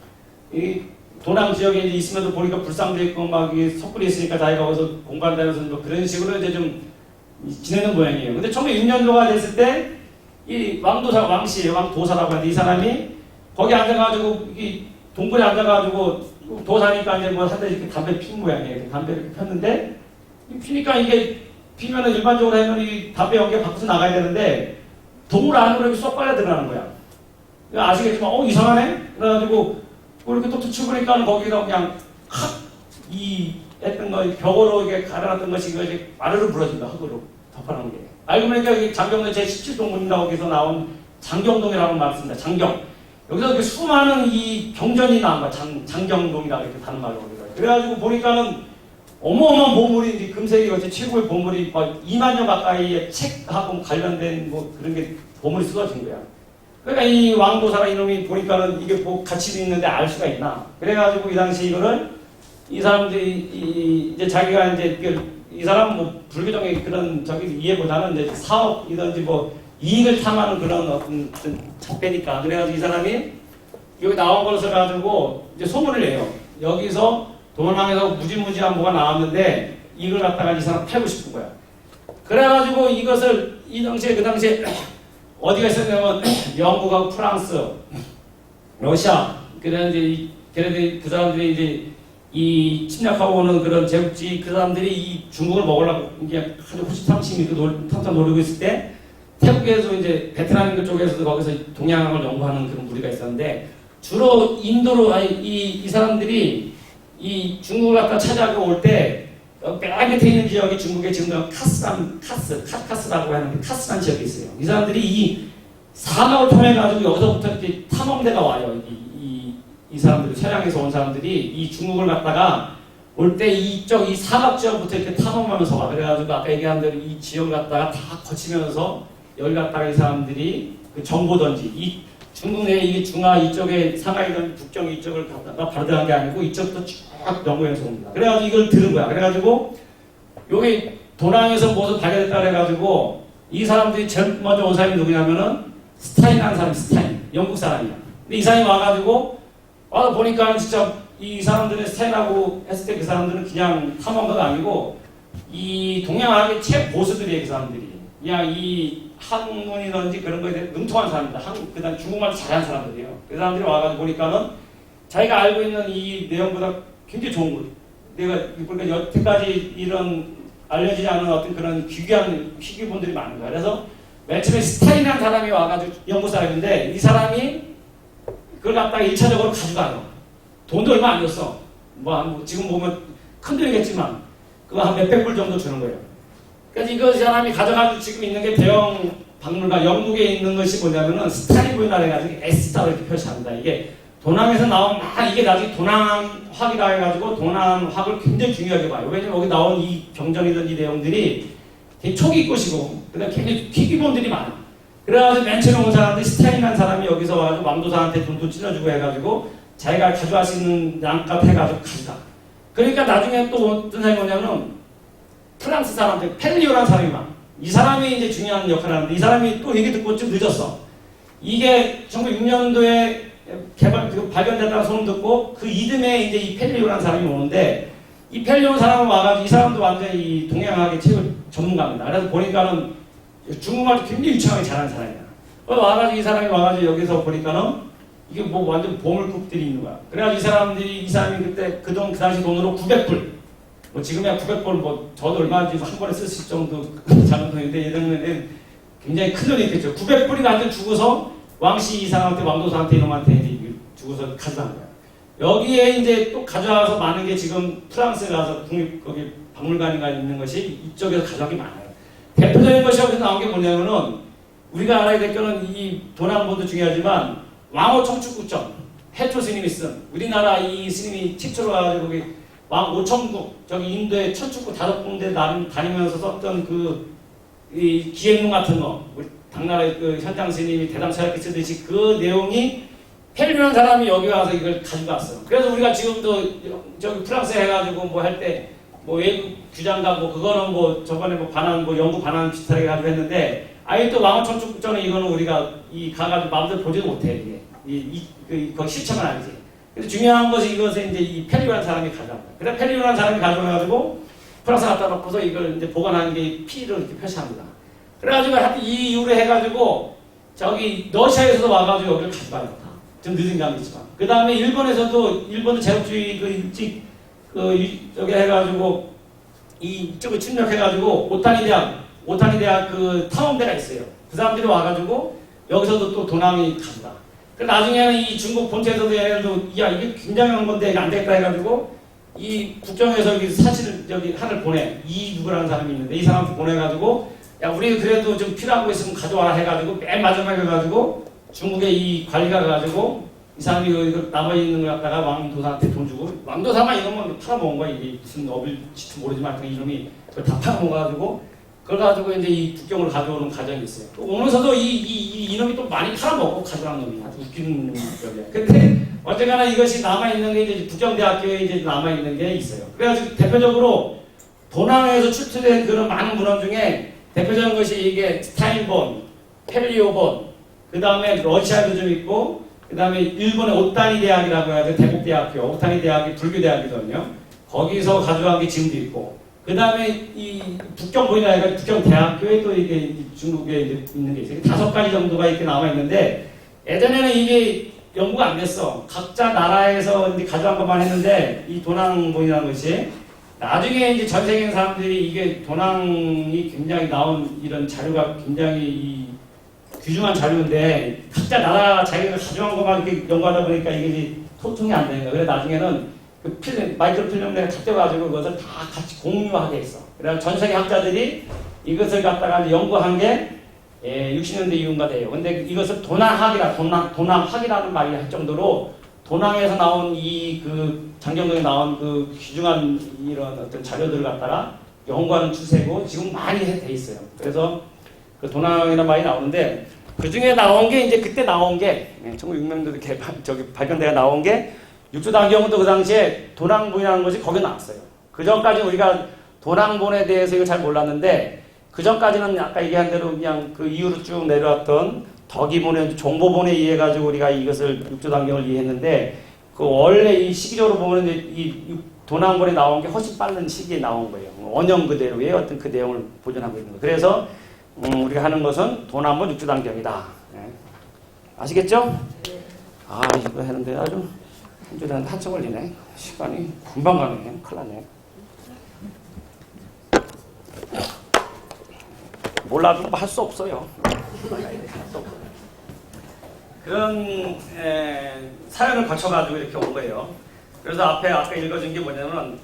이 도낭 지역에 이제 있으면서 보니까 불상도 있고 막 섣불이 있으니까 자기가 거기서 공부한다면서 뭐 그런 식으로 이제 좀 지내는 모양이에요. 근데 1906년도가 됐을 때 이 왕도사 왕씨예요. 왕도사라고 하는데 이 사람이 거기 앉아가지고 이 동굴에 앉아가지고 도사니까 이제 뭐 한 대 이렇게 담배 핀 모양이에요. 담배를 이렇게 폈는데 피니까 이게 피면은 일반적으로 하면 이 담배 연기가 밖에서 나가야 되는데 동굴 안으로 이렇게 쏙 빨려 들어가는 거야. 아시겠지만 이상하네. 그래가지고 이렇게 또 치우니까 거기다 그냥 이 했던 거 벽으로 이렇게 가려놨던 것이 이제 마르르 부러진다. 흙으로 덮어놓은 게. 알고 보니까 이 장경동 제17동문이라고 거기서 나온 장경동이라고 말씀니다. 장경. 여기서 이렇게 수많은 이 경전이 나온 거야. 장경동이라고 이렇게 다른 말로. 그래가지고 보니까는 어마어마한 보물이 이제 금세기 어째 최고의 보물이 막 2만 년 가까이의 책하고 관련된 뭐 그런 게 보물이 쓰러진 거야. 그러니까 이 왕도사라 이놈이 보니까는 이게 뭐 가치도 있는데 알 수가 있나. 그래가지고 이 당시 이거를 이 사람들이 이제 자기가 이제 이 사람은 뭐 불교적인 그런 저기 이해보다는 이제 사업이든지 뭐 이익을 탐하는 그런 어떤 잡배니까. 그래가지고 이 사람이 여기 나온 것을 가지고 이제 소문을 내요. 여기서 도망에서 무지무지한 뭐가 나왔는데 이걸 갖다가 이 사람 팔고 싶은 거야. 그래가지고 이것을 이 당시에 그 당시에 어디가 있었냐면 영국하고 프랑스, 러시아, 그래서 그 사람들이 이제 이 침략하고 오는 그런 제국지 그 사람들이 이 중국을 먹으려고 이게 아주 호시탐심이 탐탐 노리고 있을 때 태국에서 이제 베트남 쪽에서도 거기서 동양을 연구하는 그런 무리가 있었는데 주로 인도로 이 사람들이 이 중국을 갖다 찾아가고 올 때 맨 밑에 있는 지역이 중국의 지금 카스라고 하는 카스란 지역이 있어요. 이 사람들이 이 사막을 통해 가지고 여기서부터 이렇게 탐험대가 와요. 이 사람들이 서양에서 온 사람들이 이 중국을 갖다가 올 때 이쪽 이 사막 지역부터 이렇게 탐험하면서 와. 그래가지고 아까 얘기한 대로 이 지역을 갖다가 다 거치면서 여기 갖다가 이 사람들이 그 정보든지 이 중국 내 이 중화 이쪽에 상하이든 북경 이쪽을 갖다가 바로 들어간 게 아니고 이쪽부터 쭉 연구해서 옵니다. 그래가지고 이걸 들은 거야. 그래가지고 여기 도낭에서 무엇을 발견했다 그래가지고 이 사람들이 제일 먼저 온 사람이 누구냐면은 스타인이라는 사람이 스타인. 영국 사람이야. 근데 이 사람이 와가지고 와서 보니까 진짜 이 사람들은 스타인하고 했을 때 그 사람들은 그냥 탐험가가 아니고 이 동양학의 최고수들이에요. 그 사람들이. 그냥 이 학문이든지 그런 거에 대해 능통한 사람입니다. 그 다음 중국말 잘하는 사람들이에요. 그 사람들이 와가지고 보니까는 자기가 알고 있는 이 내용보다 굉장히 좋은 거. 내가 그러니까 여태까지 이런 알려지지 않은 어떤 그런 귀귀한 희귀본들이 많은 거야. 그래서 맨 처음에 스타인이라는 사람이 와가지고 영국 사람인데 이 사람이 그걸 갖다가 1차적으로 가져가요. 돈도 얼마 안 줬어. 뭐 지금 보면 큰 돈이겠지만 그거 한 몇백 불 정도 주는 거예요. 그래서 이거 사람이 가져가지고 지금 있는 게 대형 박물관, 영국에 있는 것이 뭐냐면은 스타리브나 해가지고 S자로 이렇게 표시합니다. 이게 도남에서 나온 이게 나중에 도남학이라 해가지고 도남학을 굉장히 중요하게 봐요. 왜냐면 여기 나온 이 경전이든 이 내용들이 되게 초기 것이고 그다음에 굉장히 희귀본들이 많아. 그래가지고 맨 처음에 온 사람들이 스타인이라는 사람이 여기서 와가지고 왕도사한테 돈도 찔러주고 해가지고 자기가 가져갈 수 있는 양값 해가지고 가져가. 그러니까 나중에 또 어떤 사람이 뭐냐면 프랑스 사람들, 펠리오라는 사람이 많아. 이 사람이 이제 중요한 역할을 하는데 이 사람이 또 얘기 듣고 좀 늦었어. 이게 1906년도에 발견됐다는 소문 듣고 그 이듬해 이제 이 펠리오라는 사람이 오는데 이 펠리오 사람을 와가지고 이 사람도 완전히 이 동양학의 최고 전문가입니다. 그래서 보니까는 중국말도 굉장히 유창하게 잘하는 사람이야. 와가지고 이 사람이 와가지고 여기서 보니까는 이게 뭐 완전 보물급들이 있는 거야. 그래가지고 이 사람이 그때 그 당시 돈으로 900불. 뭐 지금이야 900불 뭐 저도 얼마인지 한 번에 쓸 수 있을 정도 작은 돈인데 예전에는 굉장히 큰 돈이 있겠죠. 900불이 완전 주고서 왕씨 이상한테 왕도사한테 이놈한테 이제 주고서 가져간 거야. 여기에 이제 또 가져와서 많은 게 지금 프랑스에 가서 국립 거기 박물관인가 있는 것이 이쪽에서 가져간 게 많아요. 대표적인 것이 여기서 나온 게 뭐냐면은 우리가 알아야 될 거는 이 도난본도 중요하지만 왕호 청축국전 해초 스님이 쓴 우리나라 이 스님이 최초로 가지고 거기 왕 오천국 저기 인도의 천축국 5군데 다니면서 썼던 이 기행문 같은 거 우리 당나라의 그 현장 스님이 대담사역기 쓰듯이 그 내용이 펠리라는 사람이 여기 와서 이걸 가지고 왔어. 그래서 우리가 지금도 저기 프랑스에 해가지고 뭐 할 때 뭐 외국 규장가 뭐 그거는 뭐 저번에 뭐 반환 뭐 영구 반환 비슷하게 가지고 했는데 아예 또 왕호 청축국전에 이거는 우리가 이 가가지고 마음대로 보지도 못해 이게 거기 실체가 아니지. 그래서 중요한 것이 이것에 이제 이 펠리라는 사람이 가져왔다. 그래 펠리라는 사람이 가져와가지고 프랑스 갖다 놓고서 이걸 이제 보관하는 게 피를 이렇게 표시합니다. 그래가지고 하여튼 이 이유로 해가지고 저기 러시아에서도 와가지고 여기를 가져가야 다. 좀 늦은 감이 있지만. 그 다음에 일본에서도 일본도 제국주의 그 일찍 저기 해가지고 이쪽을 침략해가지고 오타니 대학 그 탐험대가 있어요. 그 사람들이 와가지고 여기서도 또 도난이 간다. 그 나중에는 이 중국 본토에서도 얘네들도 야 이게 굉장한 건데 이게 안 되겠다 해가지고 이 국경에서 여기 사실을 여기 하나를 보내 이 누구라는 사람이 있는데 이 사람 보내가지고 야 우리 그래도 좀 필요한 거 있으면 가져와라 해가지고 맨 마지막에 가지고 중국의 이 관리가 가지고 이 사람이 이거 남아있는 걸 갖다가 왕도사한테 돈 주고 왕도사만 이놈은 팔아먹은 거야. 이게 무슨 어빌지도 모르지만 그 이놈이 그걸 다 팔아먹어가지고 그걸 가지고 이제 이 국경을 가져오는 과정이 있어요. 또 오면서도 이 이놈이 또 많이 팔아먹고 가져간 놈이 아주 웃기는 놈이야. 근데 어쨌거나 이것이 남아있는 게 이제 북경대학교에 이제 남아있는 게 있어요. 그래가지고 대표적으로 도난에서 출토된 그런 많은 문헌 중에 대표적인 것이 이게 스타인본, 펠리오본, 그 다음에 러시아도 좀 있고 그 다음에 일본의 오타니 대학이라고 해가지고 대국대학교, 오타니 대학이 불교대학이거든요. 거기서 가져간 게 지금도 있고 그 다음에 이 북경본이라 해가지고 북경대학교에 또 이게 중국에 이제 있는 게 있어요. 5가지 정도가 이렇게 남아있는데 예전에는 이게 연구가 안 됐어. 각자 나라에서 이제 가져간 것만 했는데 이 도난본이라는 것이 나중에 이제 전 세계 사람들이 이게 도난이 굉장히 나온 이런 자료가 굉장히 귀중한 자료인데 각자 나라 자기가 가져간 것만 이렇게 연구하다 보니까 이게 소통이 안 되는 거예요. 그래서 나중에는 그 필름, 마이크로 필름을 잡혀가지고 그것을 다 같이 공유하게 했어. 그래서 전 세계 학자들이 이것을 갖다가 연구한 게 60년대 이후인가 돼요. 근데 이것을 도난학이라는 말이 할 정도로 도난에서 나온 그 장경동에 나온 그 귀중한 이런 어떤 자료들을 갖다가 연구하는 추세고 지금 많이 돼 있어요. 그래서 그 도난이라는 말이 나오는데 그 중에 나온 게 이제 그때 나온 게 1906년도에 발견돼가 나온 게 육조단경도 그 당시에 도난본이라는 것이 거기에 나왔어요. 그 전까지 우리가 도난본에 대해서 이거 잘 몰랐는데 그 전까지는 아까 얘기한 대로 그냥 그 이후로 쭉 내려왔던 덕이본의 종보본에 의해 가지고 우리가 이것을 육조단경을 이해했는데 그 원래 이 시기적으로 보면 이 도난본에 나온 게 훨씬 빠른 시기에 나온 거예요. 원형 그대로의 어떤 그 내용을 보존하고 있는 거예요. 그래서 우리가 하는 것은 도난본 육조단경이다. 네. 아시겠죠? 네. 아 이거 하는데 아주 한 주에 한참 걸리네. 시간이 금방 가네. 큰일 나네. 몰라도 할 수 없어요. 그런 사연을 거쳐가지고 이렇게 온 거예요. 그래서 앞에 아까 읽어준 게 뭐냐면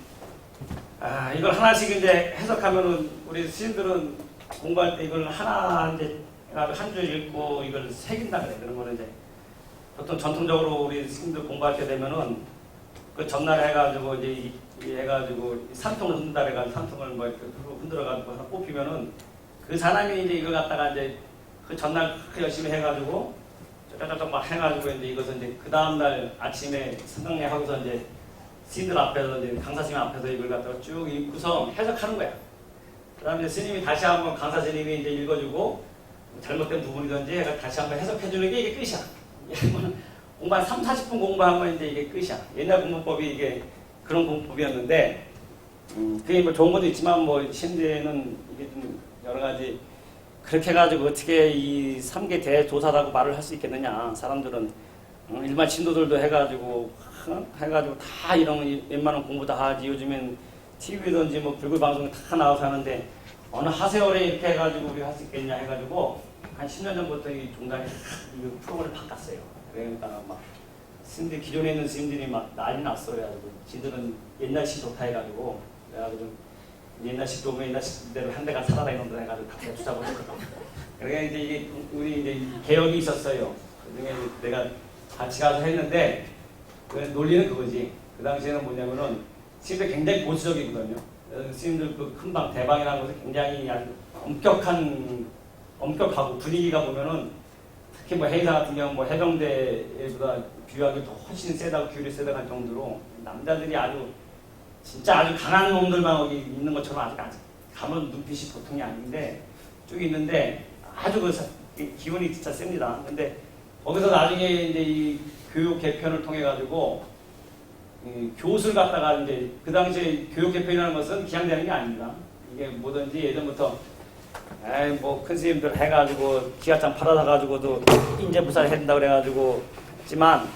이걸 하나씩 이제 해석하면은 우리 스님들은 공부할 때 이걸 하나 이제 한 줄 읽고 이걸 새긴다 그래. 그런 거는 이제 보통 전통적으로 우리 스님들 공부할 때 되면은 그 전날 해가지고 이제 해가지고 산통을 흔든다 해가지고 산통을 뭐 이렇게 흔들어가지고 하나 뽑히면은 그 사람이 이제 이걸 갖다가 이제 그 전날 열심히 해가지고 쪼쪼쪼 막 해가지고 이제 이것을 이제 그 다음날 아침에 성경에 하고서 이제 스님들 앞에서 이제 강사 스님 앞에서 이걸 갖다가 쭉 읽고서 해석하는 거야. 그 다음에 이제 스님이 다시 한번 강사 스님이 이제 읽어주고 잘못된 부분이든지 다시 한번 해석해주는 게 이게 끝이야. 공부 한 30-40분 공부하면 이제 이게 끝이야. 옛날 공부법이 이게 그런 공부법이었는데 그게 뭐 좋은 것도 있지만 뭐 현대는 이게 좀 여러 가지 그렇게 해가지고 어떻게 이 3개 대조사라고 말을 할 수 있겠느냐. 사람들은 일반 신도들도 해가지고 다 이런 웬만한 공부 다 하지. 요즘엔 TV든지 뭐 불교 방송 다 나와서 하는데 어느 하세월에 이렇게 해가지고 우리 할 수 있겠냐 해가지고 한 10년 전부터 이 종단이 이 프로그램을 바꿨어요. 그러니까 막 스님들 기존에 있는 스님들이 막 난리 났어요. 그래가지고 지들은 옛날식 좋다 해가지고 그래가지고 옛날식 좋으면 옛날식대로 한 대가 살아라 이놈들 해가지고 다 대투자고 했거든. 그러니까 이제 이게 우리 이제 개혁이 있었어요. 그중에 내가 같이 가서 했는데 그 논리는 그거지. 그 당시에는 뭐냐면은 스님들 굉장히 보수적이거든요. 스님들 그 큰방 대방이라는 것은 굉장히 아주 엄격하고 분위기가 보면은 특히 뭐 해이사 같은 경우 뭐 해병대보다 비유하기도 훨씬 세다고 규율이 세다고 할 정도로 남자들이 진짜 아주 강한 놈들만 거기 있는 것처럼 아직 가면 눈빛이 보통이 아닌데 쭉 있는데 아주 그 기운이 진짜 셉니다. 근데 거기서 나중에 이제 이 교육 개편을 통해 가지고 교수를 갖다가 이제 그 당시에 교육 개편이라는 것은 그냥 되는 게 아닙니다. 이게 뭐든지 예전부터 뭐 큰 스님들 해가지고 기아장 팔아다 가지고도 인재부사를 해야 된다고 그래가지고 했지만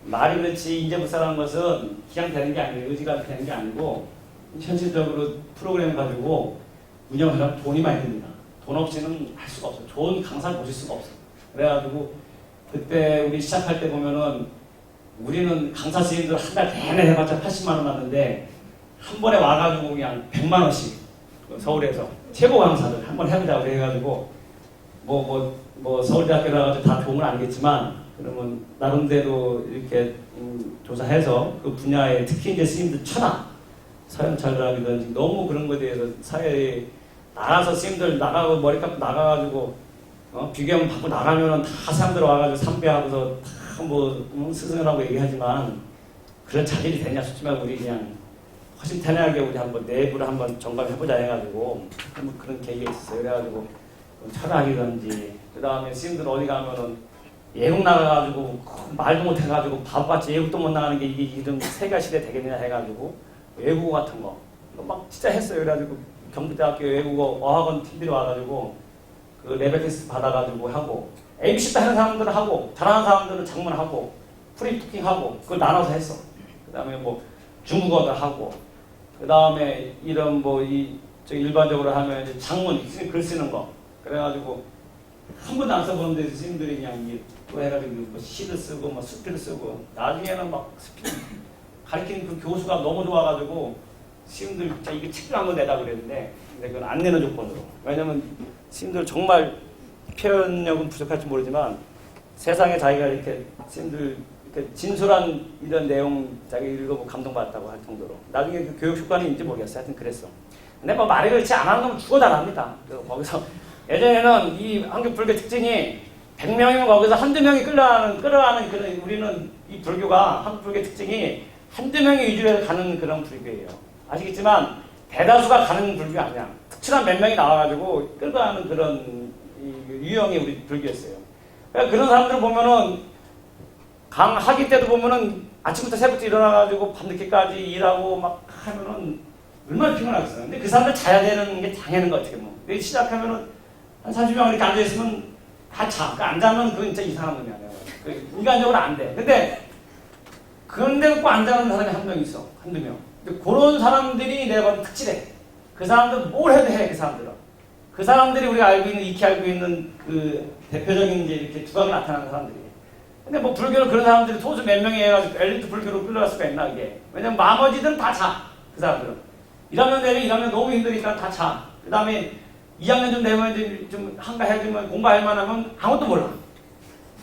말이 그렇지 인재부사라는 것은 그냥 되는 게 아니에요. 의지가 되는 게 아니고 현실적으로 프로그램 가지고 운영하려면 돈이 많이 듭니다. 돈 없이는 할 수가 없어요. 좋은 강사를 보실 수가 없어요. 그래가지고 그때 우리 시작할 때 보면은 우리는 강사 스님들 한 달 내내 해봤자 80만 원 받는데 한 번에 와가지고 그냥 100만 원씩 서울에서 최고 강사들 한 번 해보자고 그래가지고 뭐 서울대학교라 가지고 다 도움을 알겠지만 그러면 나름대로 이렇게 조사해서 그 분야에 특히 이제 스님들 천하 서현철이라든지 너무 그런 거에 대해서 사회에 나가서 스님들 나가고 머리 깎고 나가가지고 비교하면 받고 나가면은 다 사람들 와가지고 삼배하고서 다 뭐 스승을 하고 얘기하지만 그런 자질이 되냐 싶지만 우리 그냥 훨씬 편하게 우리 한번 내부를 한번 점검해보자 해가지고 한번 그런 계기가 있었어요. 그래가지고 철학이든지 그 다음에 스님들 어디 가면은 예국 나가가지고 말도 못해가지고 바보같이 예국도 못 나가는 게 이게 이런 세가 시대 되겠냐 해가지고 외국어 같은 거 막 진짜 했어요. 그래가지고 경북대학교 외국어 어학원 팀들이 와가지고 그 레벨 테스트 받아가지고 하고 ABC도 하는 사람들은 하고 잘하는 사람들은 장문하고 프리토킹하고 그걸 나눠서 했어. 그 다음에 뭐 중국어도 하고 그 다음에 이런 일반적으로 하면 이제 장문 글 쓰는 거 그래가지고 한 번도 안 써보는데 스님들이 그냥 또 해가지고 뭐 시를 쓰고 뭐 수필을 쓰고 나중에는 막 가르치는 그 교수가 너무 좋아가지고 스님들 이게 책을 한번 내다 그랬는데 근데 그건 안 내는 조건으로. 왜냐면 스님들 정말 표현력은 부족할지 모르지만 세상에 자기가 이렇게 스님들 이렇게 진솔한 이런 내용 자기 읽어보고 감동받았다고 할 정도로 나중에 그 교육 효과는 있는지 모르겠어요. 하여튼 그랬어. 근데 뭐 말이 그렇지 안 하는 건 죽어 잘합니다. 거기서 예전에는 이 한국 불교 특징이 100명이면 거기서 한두 명이 끌어가는 그런 우리는 이 불교가 한국 불교 특징이 한두 명이 위주로 해서 가는 그런 불교예요. 아시겠지만 대다수가 가는 불교 아니야. 특출한 몇 명이 나와가지고 끌고 가는 그런 유형의 우리 불교였어요. 그러니까 그런 사람들 보면은 강하기 때도 보면은 아침부터 새벽부터 일어나가지고 밤늦게까지 일하고 막 하면은 얼마나 피곤하겠어요. 근데 그 사람들 자야 되는 게 당연한 거 어떻게 뭐. 근데 시작하면은 한 30명 이렇게 앉아있으면 다 자. 그러니까 안 자면 그건 진짜 이상한 놈이야. 인간적으로 안 돼. 근데 꼭 안 자는 사람이 한 명 있어. 한두 명. 근데 그런 사람들이 내가 봐도 특질해. 그 사람들은 뭘 해도 해, 그 사람들은. 그 사람들이 우리가 익히 알고 있는 그 대표적인 이제 이렇게 두각이 나타나는 사람들이에요. 근데 뭐 불교를 그런 사람들이 소수 몇 명이 해가지고 엘리트 불교로 끌려갈 수가 있나, 이게. 왜냐면 나머지들은 다 자, 그 사람들은. 1학년 되면 1학년 너무 힘드니까 다 자. 그 다음에 2학년 좀 되면 이제 좀 한가해지면 공부할 만하면 아무것도 몰라.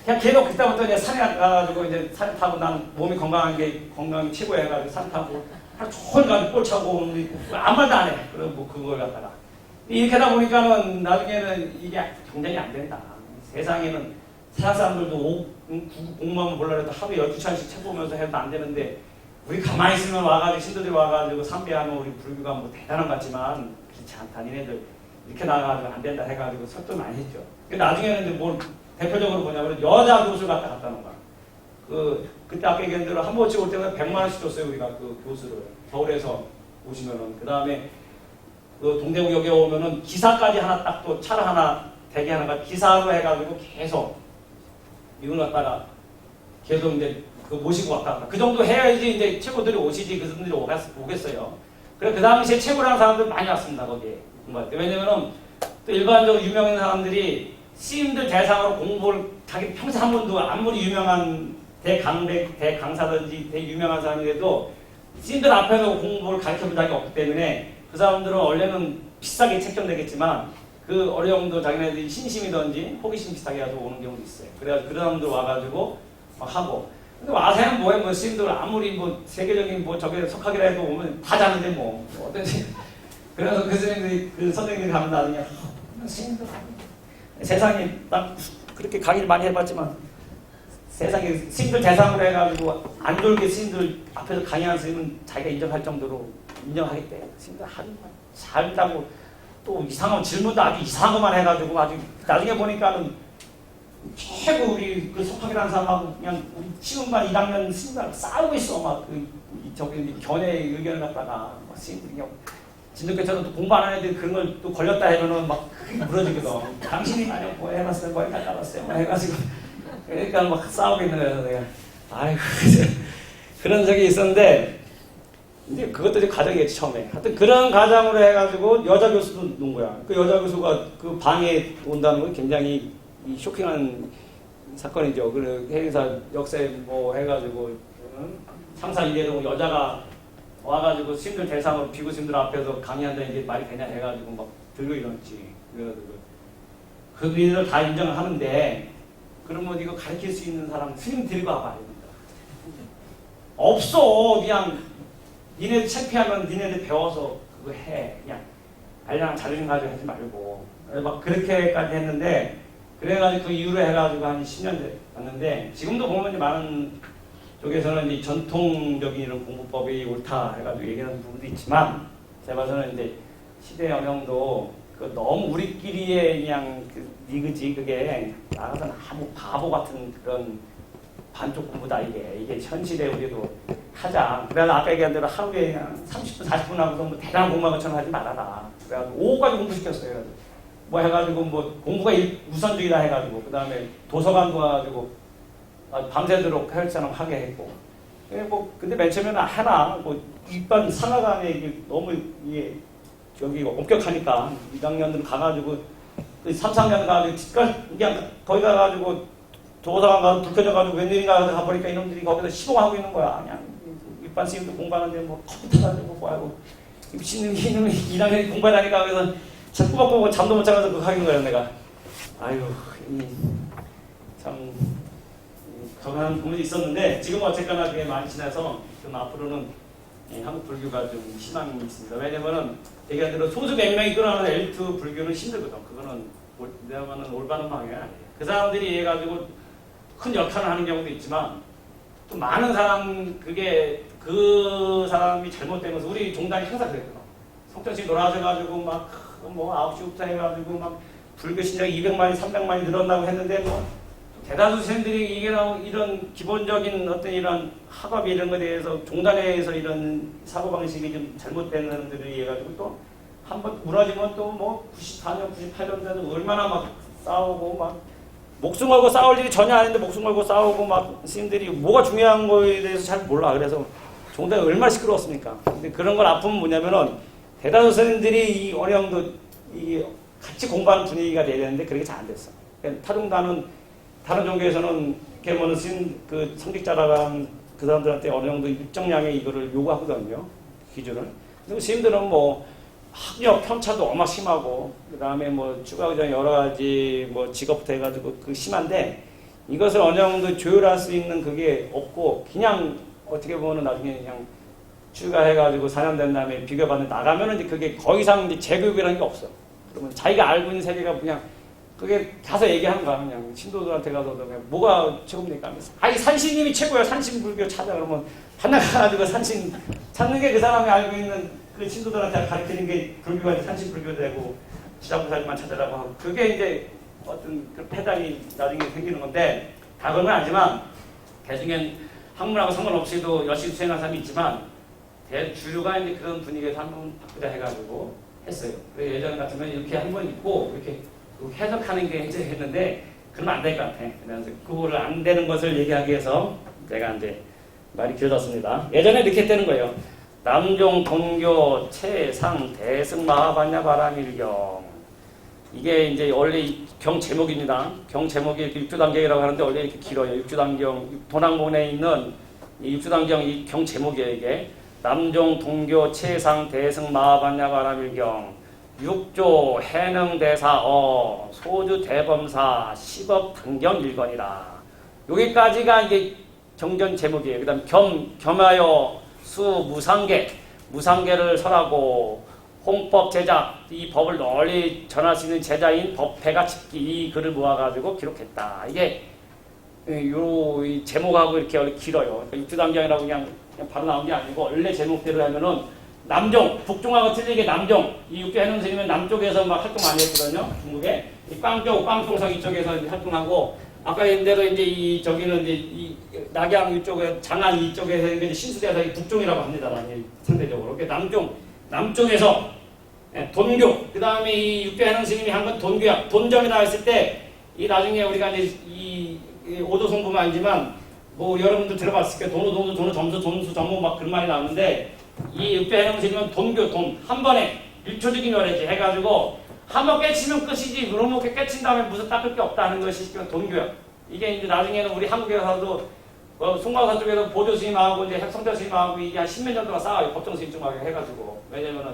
그냥 계속 그때부터 이제 산에 가가지고 이제 산 타고 나는 몸이 건강이 최고 해가지고 산 타고 하루 종일 가지고 꼴 차고 아무 말도 안 해. 그리고 뭐 그걸 갖다가. 이렇게 하다 보니까는 나중에는 이게 경쟁이 안 된다. 세상에는 세상 사람들도 공부하면 몰라 해도 하루에 12시간씩 책 보면서 해도 안 되는데 우리 가만히 있으면 와가지고 신도들이 와가지고 삼배하면 우리 불교가 뭐 대단한 것 같지만 그렇지 않다. 니네들 이렇게 나가가지고 안 된다 해가지고 설득 많이 했죠. 근데 나중에는 이제 뭘 대표적으로 뭐냐면 여자 교수를 갖다 놓은 거야. 그때 아까 얘기한 대로 한 번씩 올 때는 100만 원씩 줬어요. 우리가 그 교수를 서울에서 오시면은 그 다음에 그 동대구역에 오면은 기사까지 하나 딱 또 차를 하나 대게 하나가 기사로 해가지고 계속 이걸 갖다가 계속 이제 그 모시고 왔다 갔다. 그 정도 해야지 이제 최고들이 오시지 그분들이 오겠어요. 그래 그 당시에 최고라는 사람들 많이 왔습니다 거기에. 왜냐면은 또 일반적으로 유명한 사람들이 시인들 대상으로 공부를 자기 평생 한 번도 아무리 유명한 대강사든지 대유명한 사람이라도 시인들 앞에서 공부를 가르쳐본 적이 없기 때문에 그 사람들은 원래는 비싸게 책정되겠지만 그 어려움도 자기네들이 신심이든지 호기심 비슷하게 해서 오는 경우도 있어요. 그래서 그 사람들 와가지고 막 하고. 근데 와서는 뭐해, 뭐 시인들 아무리 뭐 세계적인 뭐 저게 석학이라 해도 오면 다 자는데 뭐 어떤지. 그래서 그 선생님이 가면 나중에 시인들 세상에 딱 그렇게 강의를 많이 해봤지만 세상에 스님들 대상으로 해가지고 안 졸게 스님들 앞에서 강의하는 스님은 자기가 인정할 정도로 인정하겠대. 스님들 하루 잘다고 또 이상한 질문도 아주 이상한 것만 해가지고 아주 나중에 보니까는 최고 우리 그 석학이라는 사람하고 그냥 우리 시험반 1학년 스님들하고 싸우고 있어. 막 저기 견해 의견을 갖다가 스님들이 그냥 진돗개처럼 또 공부 안 하는 애들 그런 걸 또 걸렸다 해면은 막 무너지거든. 당신이 만약 뭐 해봤어요, 뭐 해봤어요, 뭐 해가지고. 그러니까 막 싸우고 있는 거예요, 내가. 아이고, 그런 적이 있었는데, 이제 그것들이 과정이었지, 처음에. 하여튼 그런 과정으로 해가지고 여자 교수도 놓은 거야. 그 여자 교수가 그 방에 온다는 건 굉장히 쇼킹한 사건이죠. 그 행사 역사에 뭐 해가지고, 상사 이래도 여자가 와가지고 스님들 대상으로 비구 스님들 앞에서 강의한다는 게 말이 되냐 해가지고 막 들고 일어났지. 그래가지고 그 일을 다 인정을 하는데, 그러면 이거 가르칠 수 있는 사람 스님 데리고 와봐. 없어. 그냥 니네들 창피하면 니네들 배워서 그거 해. 그냥 알량한 자존심 가지고 하지 말고. 막 그렇게까지 했는데, 그래가지고 그 이후로 해가지고 한 10년 됐는데, 지금도 보면 이제 많은 쪽에서는 이제 전통적인 이런 공부법이 옳다 해가지고 얘기하는 부분도 있지만, 제가 봐서는 이제 시대 영향도 너무 우리끼리의 그냥 니그지 그게 나가서는 아무 바보 같은 그런 반쪽 공부다 이게 현실에 우리도 하자. 그래서 아까 얘기한 대로 하루에 그냥 30분 40분 하고서 뭐 대단한 공부한 것처럼 하지 말아라. 그래가지고 오후까지 공부시켰어요. 뭐 해가지고 뭐 공부가 우선주의다 해가지고 그 다음에 도서관 가가지고 밤새도록 헬스처럼 하게 했고. 뭐 근데 맨 처음에는 해라. 뭐 일반 상하관에 이게 너무 이게 여기 엄격하니까 2학년으로 가가지고 3, 4학년 가가지고 그냥 거기 가가지고 도서관 가서 불 켜져가지고 웬일인가 가보니까 이놈들이 거기서 시공하고 있는 거야. 그냥 일반 스님도 공부하는데 뭐 컴퓨터 가지고 뭐하고 미친놈이 이놈이 2학년이 공부하다니까 그래서 자꾸 바꾸고 잠도 못 자면서 그거 하는 거야 내가. 아유 참 그런 부분이 있었는데 지금은 어쨌거나 그게 많이 지나서 좀 앞으로는 한국 불교가 좀 희망이 있습니다. 왜냐면은 얘기한 대로 소수 몇 명이 끌어가는 엘리트 불교는 힘들거든. 그거는 내가 보는 올바른 방향이 아니에요. 그 사람들이 해가지고 큰 역할을 하는 경우도 있지만 또 많은 사람 그게 그 사람이 잘못되면서 우리 종단이 항상 그랬거든. 성전식 놀아줘가지고 막 뭐 9시부터 해가지고 막 불교 신자가 200만이 300만이 늘었다고 했는데 뭐 대다수 선생들이 이런 기본적인 어떤 이런 학업 이런 것에 대해서 종단에서 이런 사고방식이 좀 잘못된 사람들이 해가지고 또 한번 무너지면 또 뭐 94년, 98년대도 얼마나 막 싸우고 막 목숨 걸고 싸울 일이 전혀 아닌데 목숨 걸고 싸우고 막 스님들이 뭐가 중요한 거에 대해서 잘 몰라. 그래서 종단이 얼마나 시끄러웠습니까? 근데 그런 걸 아픔은 뭐냐면은 대다수 스님들이 이 어느 정도 이 같이 공부하는 분위기가 돼야 되는데 그렇게 잘 안 됐어. 타종단은 다른 종교에서는 이렇게 뭐는 그 성직자라는 그 사람들한테 어느 정도 일정량의 이거를 요구하거든요. 기준을. 근데 스님들은 뭐 학력 편차도 얼마 심하고 그 다음에 뭐 추가하기 전에 여러 가지 뭐 직업부터 해가지고 그 심한데 이것을 어느 정도 조율할 수 있는 그게 없고 그냥 어떻게 보면 나중에 그냥 추가해가지고 4년 된 다음에 비교받는 나가면은 이제 그게 더 이상 이제 재교육이라는 게 없어. 그러면 자기가 알고 있는 세계가 그냥 그게 가서 얘기하는 거야. 그냥 신도들한테 가서 그냥 뭐가 최고입니까? 아니 산신님이 최고야. 산신불교 찾아. 그러면 하나 가가지고 산신 찾는 게 그 사람이 알고 있는 그 신도들한테 가르치는 게 불교가 산신불교 되고 지자부사님만 찾으라고 하고 그게 이제 어떤 그 패단이 나중에 생기는 건데 다 그런 건 아니지만 대중엔 학문하고 상관없이도 열심히 수행하는 사람이 있지만 대주류가 이제 그런 분위기에서 한번 바꾸자 해가지고 했어요. 예전 같으면 이렇게 한 번 있고 이렇게 해석하는 게 이제 했는데 그러면 안 될 것 같아. 그래서 그거를 안 되는 것을 얘기하기 위해서 제가 이제 말이 길어졌습니다. 예전에 이렇게 했다는 거예요. 남종, 동교, 최상, 대승, 마하반야, 바람일경. 이게 이제 원래 이 경 제목입니다. 경 제목이 이렇게 육주단경이라고 하는데 원래 이렇게 길어요. 육주단경, 도낭문에 있는 이 육주단경 이 경 제목이에요. 이게 남종, 동교, 최상, 대승, 마하반야, 바람일경. 육조, 해능, 대사어, 소주, 대범사, 십업, 단경, 일건이라. 여기까지가 이제 경전 제목이에요. 그 다음 겸하여, 수, 무상계, 무상계를 설하고, 홍법 제자, 이 법을 널리 전할 수 있는 제자인 법회가 집기, 이 글을 모아가지고 기록했다. 이게 이 제목하고 이렇게 원래 길어요. 육주단경이라고 그냥 바로 나온 게 아니고 원래 제목대로 하면은 남종, 북종하고 틀리게 남종, 이 육조해능 스님은 남쪽에서 막 활동 많이 했거든요. 중국에 이 꽝송성 이쪽에서 활동하고, 아까 얘기한 대로 이제 이 저기는 이제 이 낙양 이쪽에 장안 이쪽에서 이제 신수대에서 이 북종이라고 합니다. 상대적으로. 남종, 남쪽에서 돈교, 그 다음에 이 육조해능 스님이 한 건 돈교야. 돈정이라 했을 때 이 나중에 우리가 이제 이 오도성부만 알지만 뭐 여러분들 들어봤을 거예요. 도노 점수 전무 막 그런 말이 나오는데, 이 육조해능 스님은 돈교, 돈 한 번에 1초적인 열애지 해가지고 한 번 깨치면 끝이지, 그러면 깨친 다음에 무슨 닦을 게 없다는 것이 돈교야. 이게 이제 나중에는 우리 한국에서도 송광사 쪽에서 보조 스님하고 이제 성tel 스님하고 이게 한 10몇 년 동안 싸워요. 법정 스님 좀 해가지고. 왜냐면은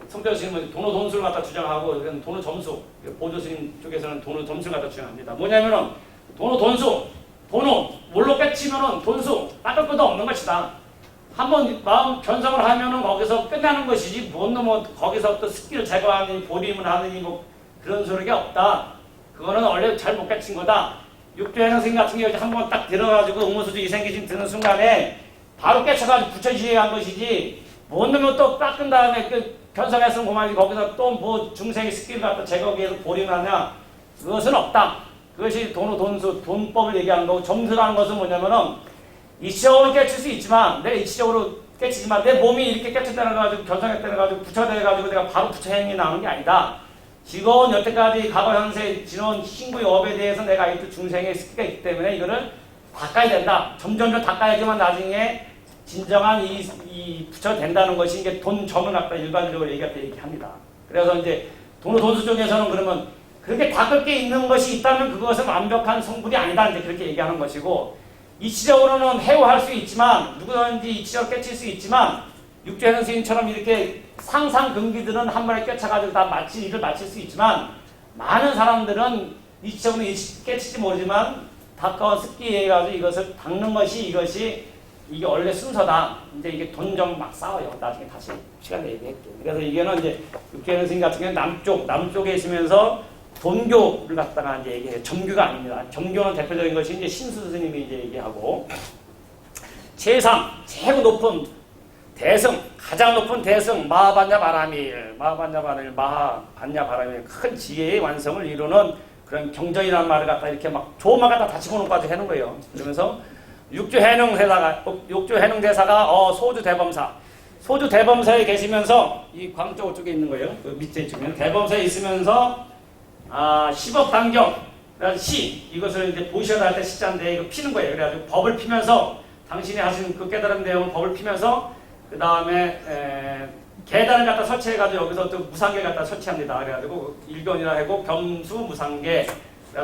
성tel 스님은 도노 돈수를 갖다 주장하고, 도노 점수, 보조 스님 쪽에서는 도노 점수를 갖다 주장합니다. 뭐냐면은 도노 돈수, 도노 뭘로 깨치면은 돈수 닦을 것도 없는 것이다. 한번 마음 변성을 하면은 거기서 끝나는 것이지, 뭔 놈은 거기서 또 습기를 제거하니 보림을 하느니 뭐 그런 소리가 없다. 그거는 원래 잘 못 깨친 거다. 육조해능 스님 같은 경우에 한번 딱 들어가지고 응모수도 이생기심 드는 순간에 바로 깨쳐가지고 부처지게 한 것이지, 뭔 놈은 또 닦은 다음에 그 변성했으면 그만이지 거기서 또 뭐 중생의 습기를 갖다 제거하기 위해서 보림을 하냐, 그것은 없다. 그것이 돈수, 돈법을 얘기하는 거고, 점수라는 것은 뭐냐면은 이치적으로 깨칠 수 있지만, 내 이치적으로 깨치지만 내 몸이 이렇게 깨쳤다는 거 가지고 변성했다는 거 가지고 부처돼가지고 내가 바로 부처 행위 나오는 게 아니다. 지금 여태까지 과거 현세 지난 신구의 업에 대해서 내가 이 중생의 습기가 있기 때문에 이거를 닦아야 된다. 점점 닦아야지만 나중에 진정한 이 부처 된다는 것이 이게 돈점을 갖다 일반적으로 얘기합니다. 그래서 이제 돈수 쪽에서는 그러면 그렇게 닦을 게 있는 것이 있다면 그것은 완벽한 성불이 아니다. 이제 그렇게 얘기하는 것이고, 이치적으로는 해오할 수 있지만, 누구든지 이치적으로 깨칠 수 있지만, 육조해능 스님처럼 이렇게 상상근기들은 한 번에 꿰쳐가지고 다 일을 마칠 수 있지만, 많은 사람들은 이치적으로 깨칠지 모르지만 닦아온 습기에 의해서 이것을 닦는 것이 이게 원래 순서다. 이제 이게 돈점 막 싸워요. 나중에 다시 시간에 얘기할게요. 그래서 이게는 이제 육조해능 스님 같은 경우는 남쪽에 있으면서 돈교를 갖다가 이제 얘기해요. 점교가 아닙니다. 점교는 대표적인 것이 이제 신수 스님이 이제 얘기하고, 최상, 최고 높은 대승, 가장 높은 대승, 마하반야 바람일, 마하반야 바람일, 큰 지혜의 완성을 이루는 그런 경전이라는 말을 갖다 이렇게 막 좋은 말 갖다 다 집어넣고까지 하는 거예요. 그러면서 육조해능 대사가 소주 대범사, 소주 대범사에 계시면서 이 광쪽 쪽에 있는 거예요. 그 밑에 있으면 대범사에 있으면서 십업 단경, 이것을 이제 보셔야 할 때 시자인데 이거 피는 거예요. 그래가지고 법을 피면서 당신이 하신 그 깨달은 내용을 법을 피면서 그 다음에 계단을 갖다 설치해가지고 여기서 또 무상계 갖다 설치합니다. 그래가지고 일견이라 하고 겸수 무상계,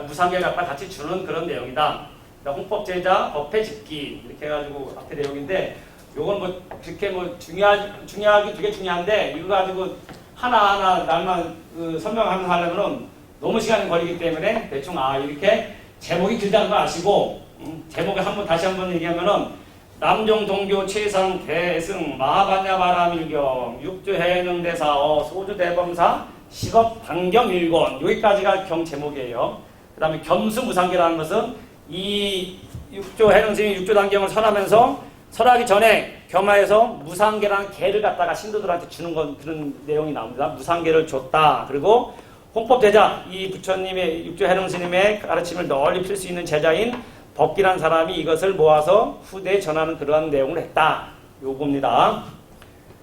무상계 갖다 같이 주는 그런 내용이다. 홍법 제자, 법회 집기 이렇게 해가지고 앞에 내용인데, 요건 뭐 그렇게 뭐 중요하기 되게 중요한데, 이거 가지고 하나하나 날만 설명하면서 하려면은 너무 시간이 걸리기 때문에 대충 이렇게 제목이 길다는 거 아시고, 제목을 다시 한번 얘기하면은 남종, 동교, 최상, 대승, 마하반야 바람일경, 육조해능 대사어, 소주 대범사, 십업 단경 일권, 여기까지가 경 제목이에요. 그 다음에 겸수무상계라는 것은 이 육조해능 스님이 육조단경을 설하기 전에 겸하여서 무상계라는 계를 갖다가 신도들한테 주는 그런 내용이 나옵니다. 무상계를 줬다. 그리고 홍법제자, 이 부처님의 육조해능 스님의 가르침을 널리 필 수 있는 제자인 법기란 사람이 이것을 모아서 후대에 전하는 그러한 내용을 했다. 요겁니다.